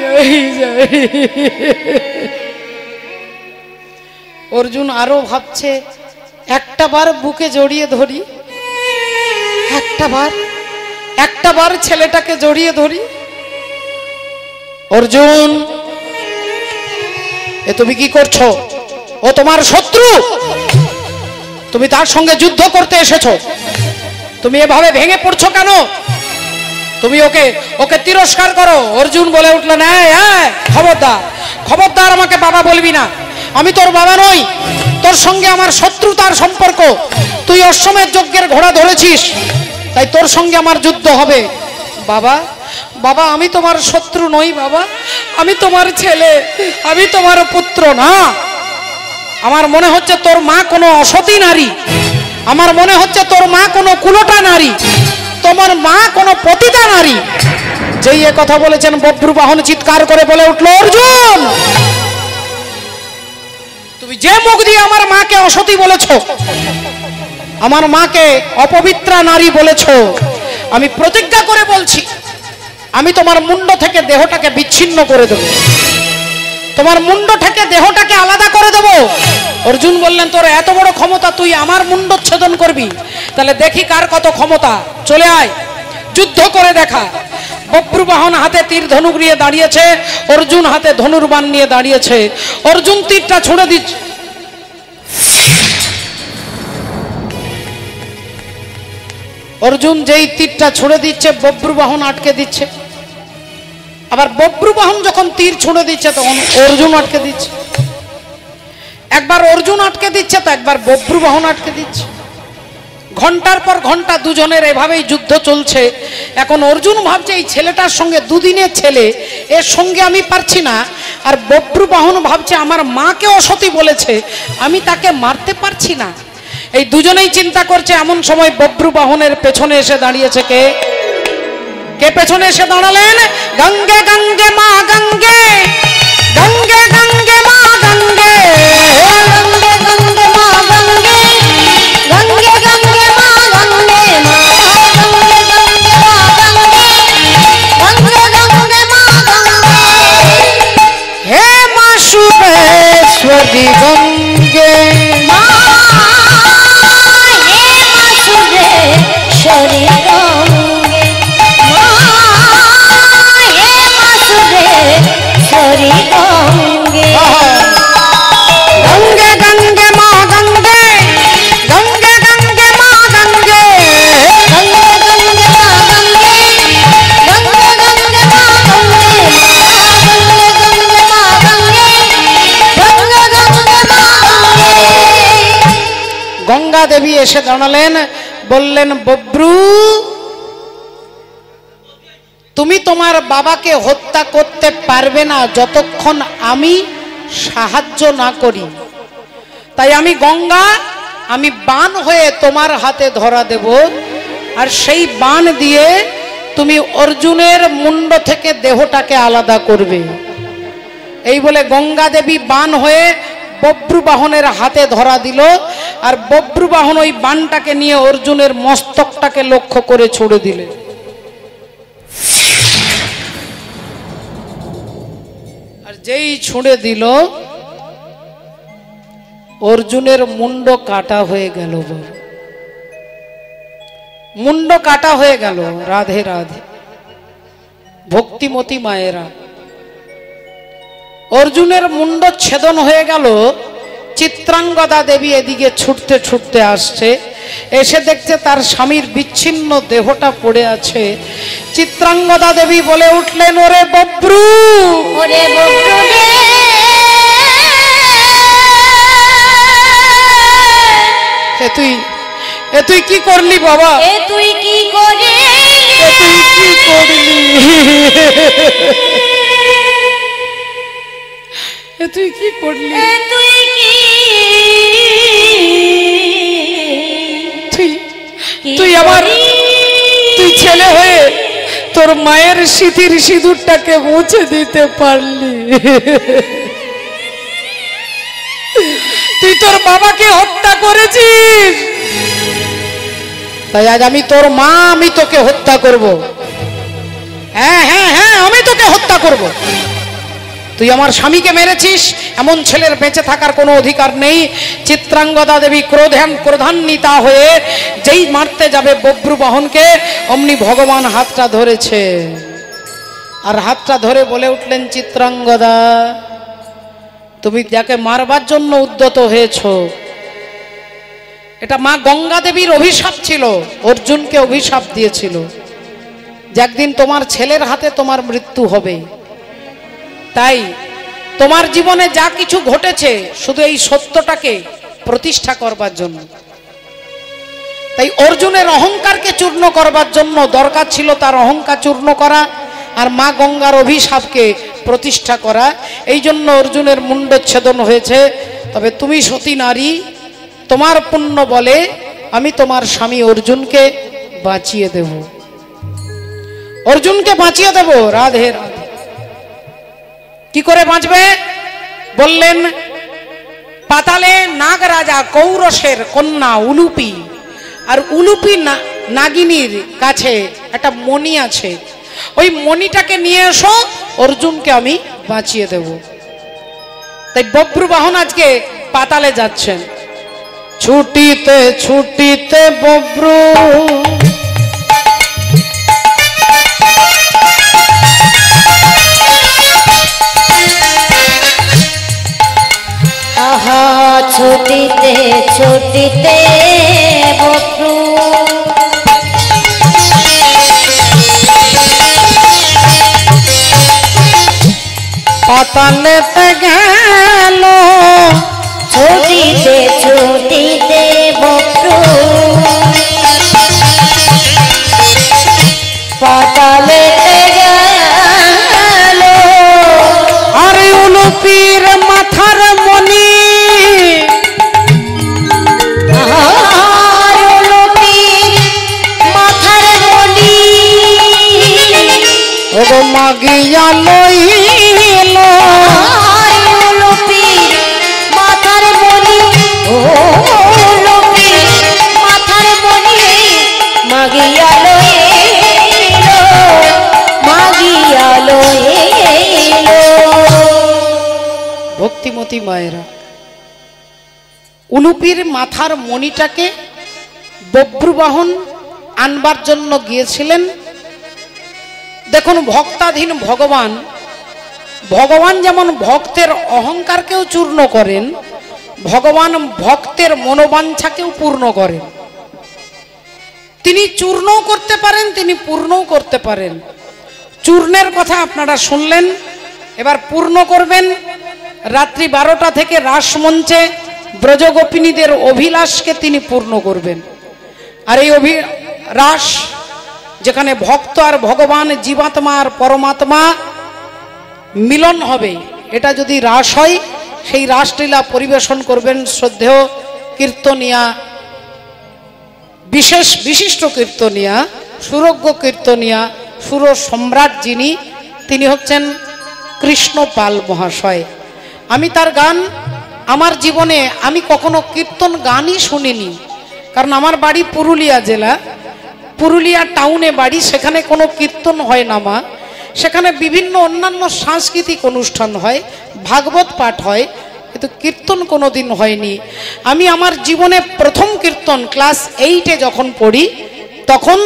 অর্জুন আরো ভাবছে, একটা বার বুকে জড়িয়ে ধরি, একটা বার ছেলেটাকে জড়িয়ে ধরি। অর্জুন এ তুমি কি করছো? ও তোমার শত্রু, তুমি তার সঙ্গে যুদ্ধ করতে এসেছো, তুমি এভাবে ভেঙে পড়ছো কেন? তুমি ওকে তিরস্কার করো। অর্জুন বলে উঠলেন, খবরদার, খবরদার আমাকে বাবা বলবি না, আমি তোর বাবা নই, তোর সঙ্গে আমার শত্রুতার সম্পর্ক, তুই অশ্বমেধ যজ্ঞের ঘোড়া ধরেছিস, তাই তোর সঙ্গে আমার যুদ্ধ হবে। বাবা বাবা আমি তোমার শত্রু নই বাবা, আমি তোমার ছেলে, আমি তোমার পুত্র না। আমার মনে হচ্ছে তোর মা কোনো অসতী নারী, আমার মনে হচ্ছে তোর মা কোনো কুলটা নারী, তোমার মা কোনো পতিতা নারী। যেই এ কথা বলেছেন বব্রু বাহন চিৎকার করে বলে উঠল, অর্জুন তুমি যে মুখ দিয়ে আমার মাকে অসতী বলেছ, আমার মাকে অপবিত্রা নারী বলেছ, আমি প্রতিজ্ঞা করে বলছি আমি তোমার মুন্ড থেকে দেহটাকে বিচ্ছিন্ন করে দেব, তোমার মুন্ড থেকে দেহটাকে আলাদা করে দেব। অর্জুন বললেন, তোর এত বড় ক্ষমতা, তুই আমার মুন্ডচ্ছেদন করবি? তাহলে দেখি কার কত ক্ষমতা, চলে আয় যুদ্ধ করে দেখা। বব্রু বাহন হাতে তীর ধনুক নিয়ে দাঁড়িয়েছে, অর্জুন হাতে ধনুর্বাণ নিয়ে দাঁড়িয়েছে। অর্জুন তীরটা ছুঁড়ে দিচ্ছে, অর্জুন যেই তীরটা ছুঁড়ে দিচ্ছে বব্রু বাহন আটকে দিচ্ছে, আবার বব্রু বাহন যখন তীর ছুঁড়ে দিচ্ছে তখন অর্জুন আটকে দিচ্ছে। একবার অর্জুন আটকে দিচ্ছে তো একবার বব্রু বাহন আটকে দিচ্ছে। ঘন্টার পর ঘন্টা দুজনের এভাবেই যুদ্ধ চলছে। এখন অর্জুন ভাবছে এই ছেলেটার সঙ্গে, দুদিনের ছেলে, এর সঙ্গে আমি পারছি না। আর বব্রু বাহন ভাবছে আমার মাকে অসতী বলেছে, আমি তাকে মারতে পারছি না। এই দুজনেই চিন্তা করছে। এমন সময় বব্রু বাহনের পেছনে এসে দাঁড়িয়েছে কে? কে পেছনে এসে দাঁড়ালেন? গঙ্গে গঙ্গে মা গঙ্গে, গঙ্গে গঙ্গে মা গঙ্গে, গঙ্গে গঙ্গে মা গঙ্গে, গঙ্গে গঙ্গে মা গঙ্গে, গঙ্গে গঙ্গে মা গঙ্গে, গঙ্গে গঙ্গে মা গঙ্গে। হে মা সুরেশ্বরী গঙ্গে, মা হে মা সুরেশ্বরী গঙ্গে, মা হে মা সুরেশ্বরী গঙ্গে। গঙ্গে গঙ্গে মা গঙ্গে, গঙ্গে গঙ্গে মা গঙ্গে, গঙ্গে গঙ্গে মা গঙ্গে, গঙ্গে গঙ্গে মা গঙ্গে, গঙ্গে গঙ্গে মা গঙ্গে, গঙ্গে গঙ্গে মা গঙ্গে। গঙ্গা দেবী এসে দাঁড়ালেন, বললেন বব্রু তুমি তোমার বাবাকে হত্যা করতে পারবে না যতক্ষণ আমি সাহায্য না করি। তাই আমি গঙ্গা, আমি বান হয়ে তোমার হাতে ধরা দেব, আর সেই বাণ দিয়ে তুমি অর্জুনের মুন্ড থেকে দেহটাকে আলাদা করবে। এই বলে গঙ্গা দেবী বাণ হয়ে বব্রুবাহনের হাতে ধরা দিল, আর বব্রুবাহন ওই বাণটাকে নিয়ে অর্জুনের মস্তকটাকে লক্ষ্য করে ছুড়ে দিলে। আর যেই ছুঁড়ে দিল অর্জুনের মুন্ড কাটা হয়ে গেল, মুন্ড কাটা হয়ে গেল। রাধে রাধে ভক্তিমতী মায়েরা, অর্জুনের মুন্ড ছেদন হয়ে গেল। চিত্রাঙ্গদা দেবী এদিকে ছুটতে ছুটতে আসছে, এসে দেখছে তার স্বামীর বিচ্ছিন্ন দেহটা পড়ে আছে। চিত্রাঙ্গদা দেবী বলে উঠলেন, ওরে বব্রু, ওরে বব্রু রে, তুই কি করলি বাবা? তুই কি করলি? তুই কি করলি? তুই কি করলি? তুই ছেলে হয়ে তোর মায়ের সিঁথির সিঁদুরটাকে মুছে দিতে পারলি? তুই তোর বাবাকে হত্যা করেছিস, তাই আজ আমি তোর মা, আমি তোকে হত্যা করব। হ্যাঁ হ্যাঁ হ্যাঁ, আমি তোকে হত্যা করব। তুই আমার স্বামীকে মেরেছিস, এমন ছেলের বেঁচে থাকার কোনো অধিকার নেই। চিত্রাঙ্গদা দেবী ক্রোধান্বিতা হয়ে যেই মারতে যাবে বব্রুবাহনকে, অমনি ভগবান হাতটা ধরেছে, আর হাতটা ধরে বলে উঠলেন, চিত্রাঙ্গদা, তুমি যাকে মারবার জন্য উদ্যত হয়েছ, এটা মা গঙ্গা দেবীর অভিশাপ ছিল, অর্জুনকে অভিশাপ দিয়েছিল যে একদিন তোমার ছেলের হাতে তোমার মৃত্যু হবে। তাই তোমার জীবনে যা কিছু ঘটেছে শুধু এই সত্যটাকে প্রতিষ্ঠা করবার জন্য। তাই অর্জুনের অহংকারকে চূর্ণ করবার জন্য দরকার ছিল তার অহংকার চূর্ণ করা, আর মা গঙ্গার অভিশাপকে প্রতিষ্ঠা করা। এই জন্য অর্জুনের মুন্ডচ্ছেদন হয়েছে। তবে তুমি সতী নারী, তোমার পুণ্য বলে আমি তোমার স্বামী অর্জুনকে বাঁচিয়ে দেব, অর্জুনকে বাঁচিয়ে দেব। রাধে রাধে। কি করে বাঁচবে বললেন, পাতালে নাগরাজা কৌরসের কন্যা উলুপি, আর উলুপি নাগিনীর কাছে একটা মণি আছে, ওই মণিটাকে নিয়ে এসো, অর্জুনকে আমি বাঁচিয়ে দেব। তাই বব্রুবাহন আজকে পাতালে যাচ্ছেন। ছুটিতে ছুটিতে বব্রু আহা, ছুটিতে ছুটিতে বব্রু পাতালেতে গেল, ছুটিতে ছুটিতে বব্রু পাতালেতে গেল, আর উলুপির মাথার মণি, আর উলুপির মাথার মণি, ওগো মাগিয়া লইল, আর উলুপির মাথার মণি, ও উলুপির মাথার মণি, মাগিয়া লইল, মাগিয়া লইল। ভক্তিমতী মায়েরা, উলুপির মাথার মণিটাকে বব্রুবাহন আনবার জন্য গিয়েছিলেন। দেখুন, ভক্তাধীন ভগবান, ভগবান যেমন ভক্তের অহংকারকেও চূর্ণ করেন, ভগবান ভক্তের মনোবাঞ্ছাকেও পূর্ণ করেন। তিনি চূর্ণও করতে পারেন, তিনি পূর্ণও করতে পারেন। চূর্ণের কথা আপনারা শুনলেন, এবার পূর্ণ করবেন। রাত্রি 12টা থেকে রাসমঞ্চে ব্রজগোপিনীদের অভিলাষকে তিনি পূর্ণ করবেন। আর এই রাস যেখানে ভক্ত আর ভগবান, জীবাত্মা আর পরমাত্মা মিলন হবে, এটা যদি রাস হয়, সেই রাসলীলা পরিবেশন করবেন শ্রদ্ধেয় কীর্তনিয়া বিশেষ বিশিষ্ট কীর্তনিয়া, সুরজ্ঞ কীর্তনিয়া, সুর সম্রাট যিনি, তিনি হচ্ছেন কৃষ্ণপাল মহাশয়। আমি তার গান আমার জীবনে আমি কখনো কীর্তন গানই শুনিনি, কারণ আমার বাড়ি পুরুলিয়া জেলা, পুরুলিয়া টাউনে বাড়ি, সেখানে কোনো কীর্তন হয় না মা, সেখানে বিভিন্ন অন্যান্য সাংস্কৃতিক অনুষ্ঠান হয়, ভাগবত পাঠ হয়, কিন্তু কীর্তন কোনো দিন হয়নি। আমি আমার জীবনে প্রথম কীর্তন ক্লাস 8-এ যখন পড়ি, তখন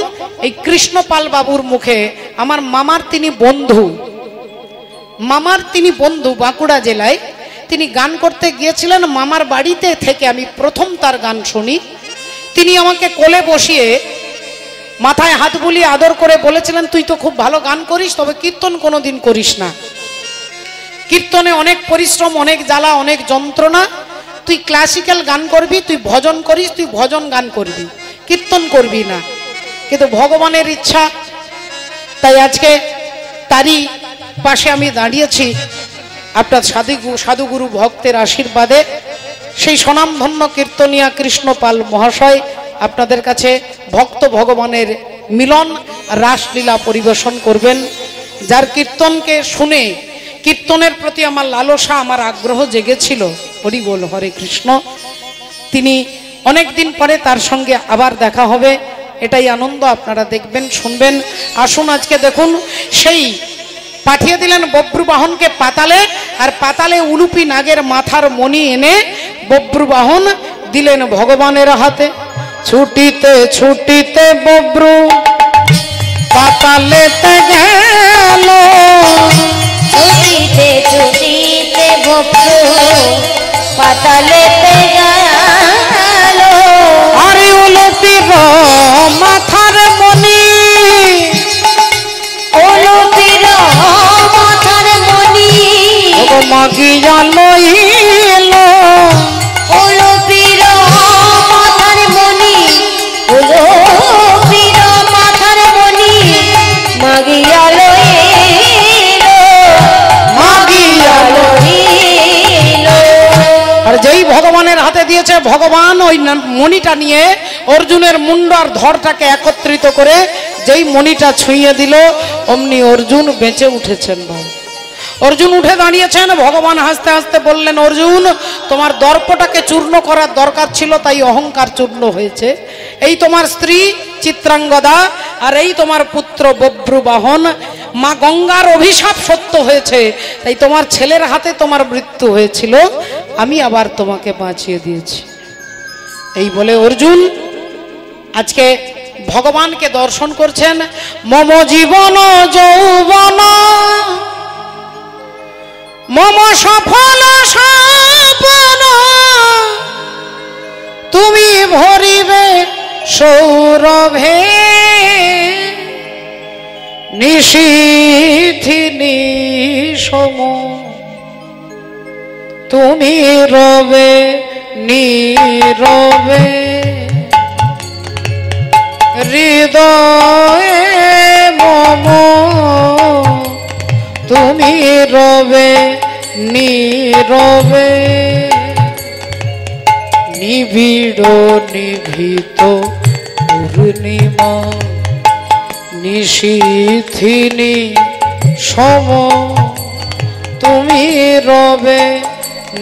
এই কৃষ্ণপাল বাবুর মুখে, আমার মামার তিনি বন্ধু বাঁকুড়া জেলায়, তিনি গান করতে গিয়েছিলেন, মামার বাড়িতে থেকে আমি প্রথম তার গান শুনি। তিনি আমাকে কোলে বসিয়ে মাথায় হাত বুলিয়ে আদর করে বলেছিলেন, তুই তো খুব ভালো গান করিস, তবে কীর্তন কোনো দিন করিস না, কীর্তনে অনেক পরিশ্রম, অনেক জ্বালা, অনেক যন্ত্রণা, তুই ক্লাসিক্যাল গান করবি, তুই ভজন করিস, তুই ভজন গান করবি, কীর্তন করবি না। কিন্তু ভগবানের ইচ্ছা, তাই আজকে তারই পাশে আমি দাঁড়িয়েছি আপনার সাধুগুরু ভক্তের আশীর্বাদে। সেই স্বনামধন্য কীর্তনিয়া কৃষ্ণপাল মহাশয় আপনাদের কাছে ভক্ত ভগবানের মিলন রাসলীলা পরিবেশন করবেন, যার কীর্তনকে শুনে কীর্তনের প্রতি আমার লালসা, আমার আগ্রহ জেগেছিল। হরি বল, হরে কৃষ্ণ। তিনি অনেক দিন পরে তার সঙ্গে আবার দেখা হবে, এটাই আনন্দ, আপনারা দেখবেন, শুনবেন। আসুন আজকে দেখুন, সেই পাঠিয়ে দিলেন বব্রুবাহনকে পাতালে, আর পাতালে উলুপি নাগের মাথার মণি এনে বব্রুবাহন দিলেন ভগবানের হাতে। ছুটিতে ছুটিতে বব্রু পাতালেতে গেল, ছুটিতে ছুটিতে বব্রু পাতালেতে গেল, আরে উলুপির মাথার মণি, উলুপির মাথার মণি মাগিয়া লইল, উলুপির মাথার মণি, উলুপির মাথার মণি মাগিয়া লইল, মাগিয়া লইল। আর যেই ভগবানের হাতে দিয়েছে, ভগবান ওই মণিটা নিয়ে অর্জুনের মুন্ড আর ধরটাকে একত্রিত করে যেই মণিটা ছুঁয়ে দিল, অমনি অর্জুন বেঁচে উঠেছেন। অর্জুন উঠে দাঁড়িয়েছেন, ভগবান হাসতে হাসতে বললেন, অর্জুন তোমার দর্পটাকে চূর্ণ করার দরকার ছিল, তাই অহংকার চূর্ণ হয়েছে। এই তোমার স্ত্রী চিত্রাঙ্গদা, আর এই তোমার পুত্র বব্রুবাহন, মা গঙ্গার অভিশাপ সত্য হয়েছে, তাই তোমার ছেলের হাতে তোমার মৃত্যু হয়েছিল, আমি আবার তোমাকে বাঁচিয়ে দিয়েছি। এই বলে অর্জুন আজকে ভগবানকে দর্শন করছেন। মম জীবন যৌবন মম সফল স্বপ্ন, তুমি ভরিবে সৌরভে, নিশীথি নিশম তুমি রবে নীরবে, হৃদয়ে মম তুমি রবে নীরবে, নিবিড় নিভৃত পূর্ণিমা, নিশীথিনী সম তুমি রবে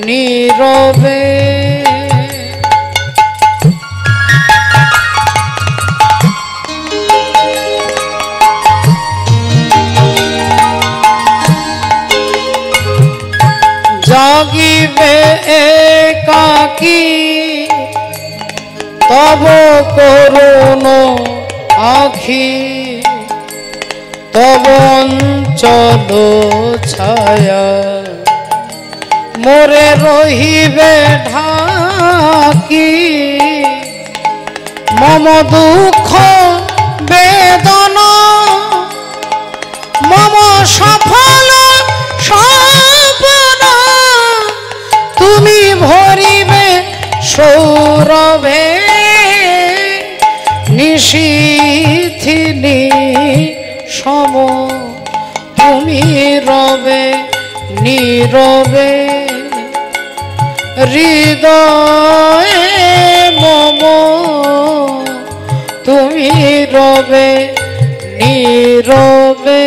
নীরবে। জাগিবে একাকী তব করুণ আখি, তব অঞ্চল ছায়া মোরে রহিবে ঢাকি, মম দুঃখ বেদনা মম সফল স্বপ্ন, তুমি ভরিবে সৌরভে, নিশীথিনী সম তুমি রবে নীরবে, হৃদয়ে মম নীরবে নীরবে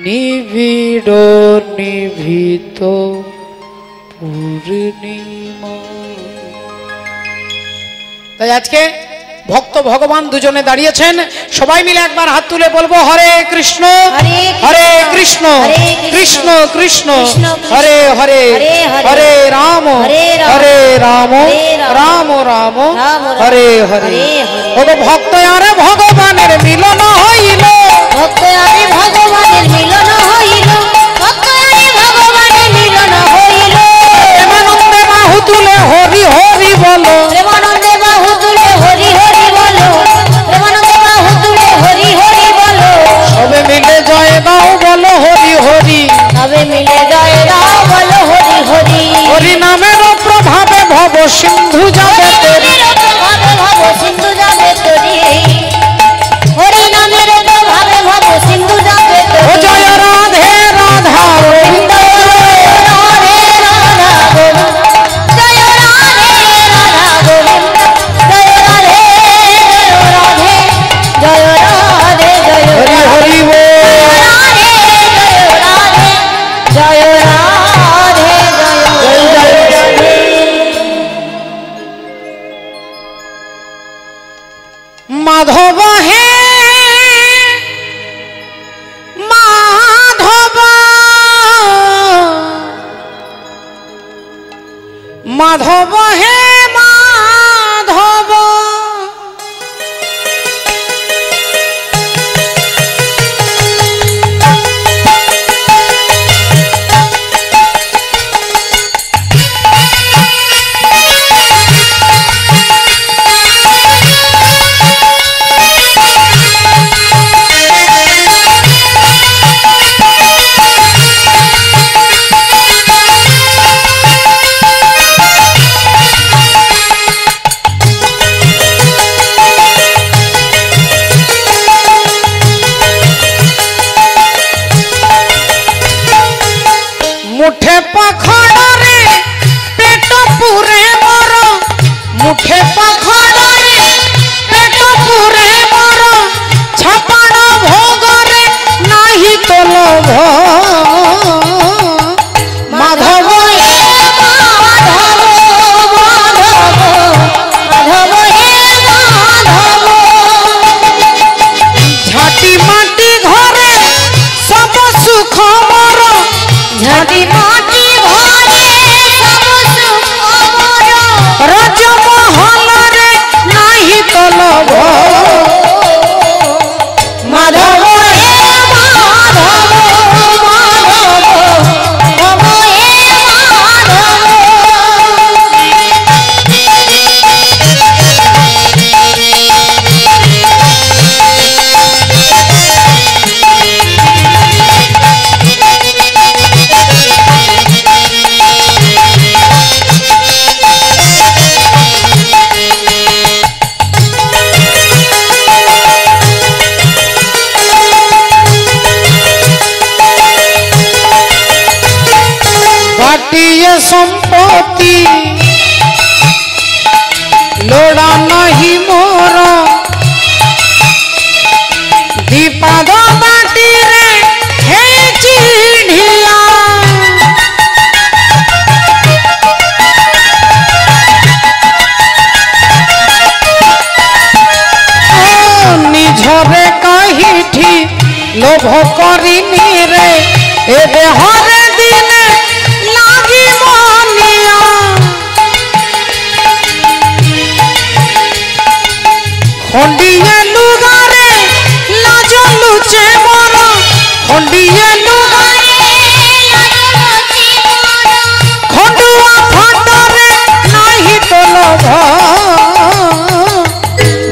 নিবিড় নিভৃত পূর্ণিমা। তাই আজকে ভক্ত ভগবান দুজনে দাঁড়িয়েছেন, সবাই মিলে একবার হাত তুলে বলবো হরে কৃষ্ণ হরে কৃষ্ণ কৃষ্ণ কৃষ্ণ হরে হরে হরে রাম হরে রাম রাম রাম হরে হরে। ওগো ভক্ত আরে ভগবানের মিলন হইল, ভক্ত আরে ভগবানের মিলন হইল, ভক্ত আরে ভগবানের মিলন হইল। প্রেমানন্দে বাহু তুলে হরি হরি বলো, প্রেমানন্দে বাহু তুলে হরি হরি বলো, প্রেমানন্দে বাহু তুলে হরি হরি বলো। সবে মিলে জয় দাও বলো হরি হরি, সবে মিলে জয় দাও বলো হরি হরি। হরি নামের প্রভাবে ভব সিন্ধু যাবে তরি, প্রভাবে ভব সিন্ধু যাবে তরি, হরি নামের প্রভাবে ভব সিন্ধু যাবে ও তরি। জয় রাধে রাধা গোবিন্দ, রাধে রাধা গোবিন্দ, জয় রাধে রাধা গোবিন্দ, জয় রাধে জয় রাধে জয় রাধে জয় হরি হরি বল। রাধে জয় রাধে জয় রাধে জয় রাধে। মাধব হে মাধব, মাধব হে মাধব, মুঠে পাখড়রে পেট পুরে মর, মুঠে পাখড়রে পেট পুরে মর, ছাপাণ ভোগরে নাহি তো লোভ। মাধব হে মাধব মাধব মাধব হে মাধব। ঝাঁটি মাটি ঘরে সব সুখ মর, ঝাঁটি মাটি ঘরে সব সুখ মোর। রাজমহলরে নাহি তো লোভ। মাধব হে মাধব মাধব মাধব হে মাধব। বাটিয়ে সম্পত্তি লোড়া নাহি মোর, দীপাদ বাটিরে হে চিড়িয়া। নিঝরে কাহিঠি লোভ করিনি রে, এ দেহরে দিনে লাগি মনিয়া। খন্ডিয়ে লুগারে লাজ লুচে মর, খন্ডিয়ে লুগারে খন্ডুয়া ফাটরে নাহি তো লোভ।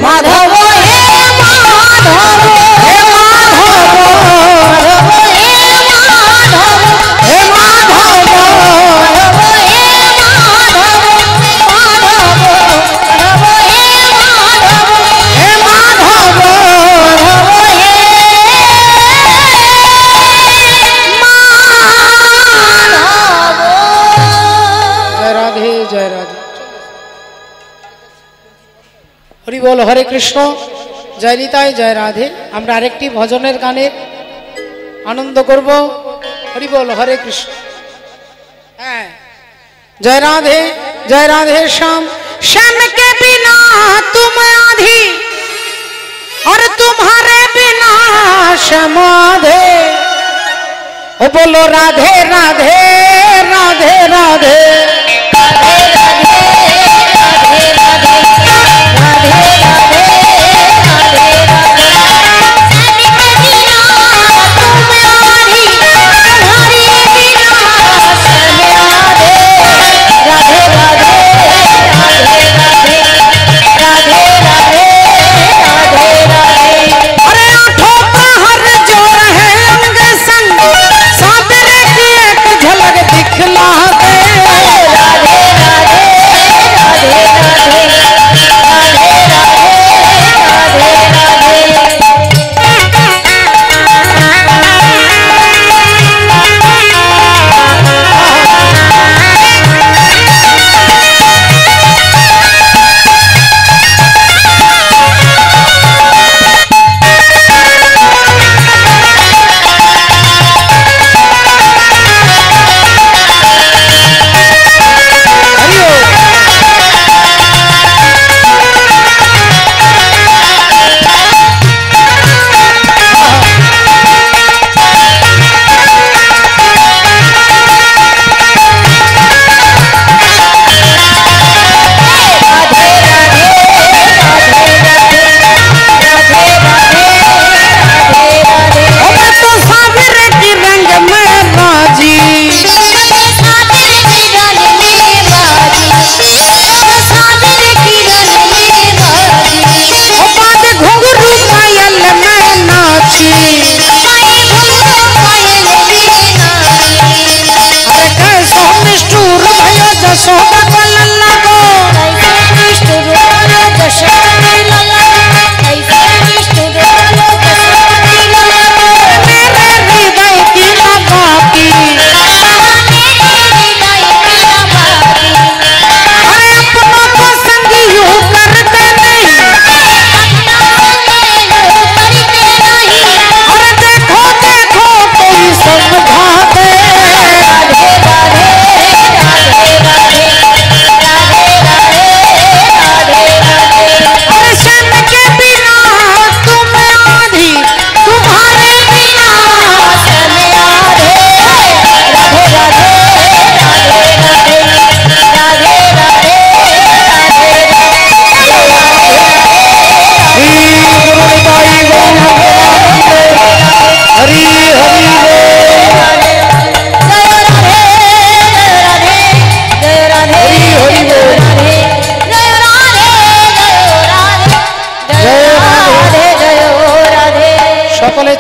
মাধব হে মাধব হে মাধব মাধব হে মাধব হে মাধব মাধব হে মাধব মাধব মাধব হে মাধব হে মাধব মাধব হে হরে কৃষ্ণ, জয় নিতাই, জয় রাধে। আমরা আরেকটি ভজনের গানে আনন্দ করব। হরি বল, হরে কৃষ্ণ। হ্যাঁ, जय राधे श्याम। श्याम के बिना तुम आधी और तुम्हारे बिना श्याम आधे। ओ बोलो राधे राधे राधे राधे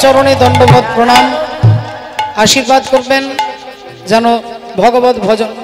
चरणे दंडवत प्रणाम आशीर्वाद करबें जेन भगवत भजन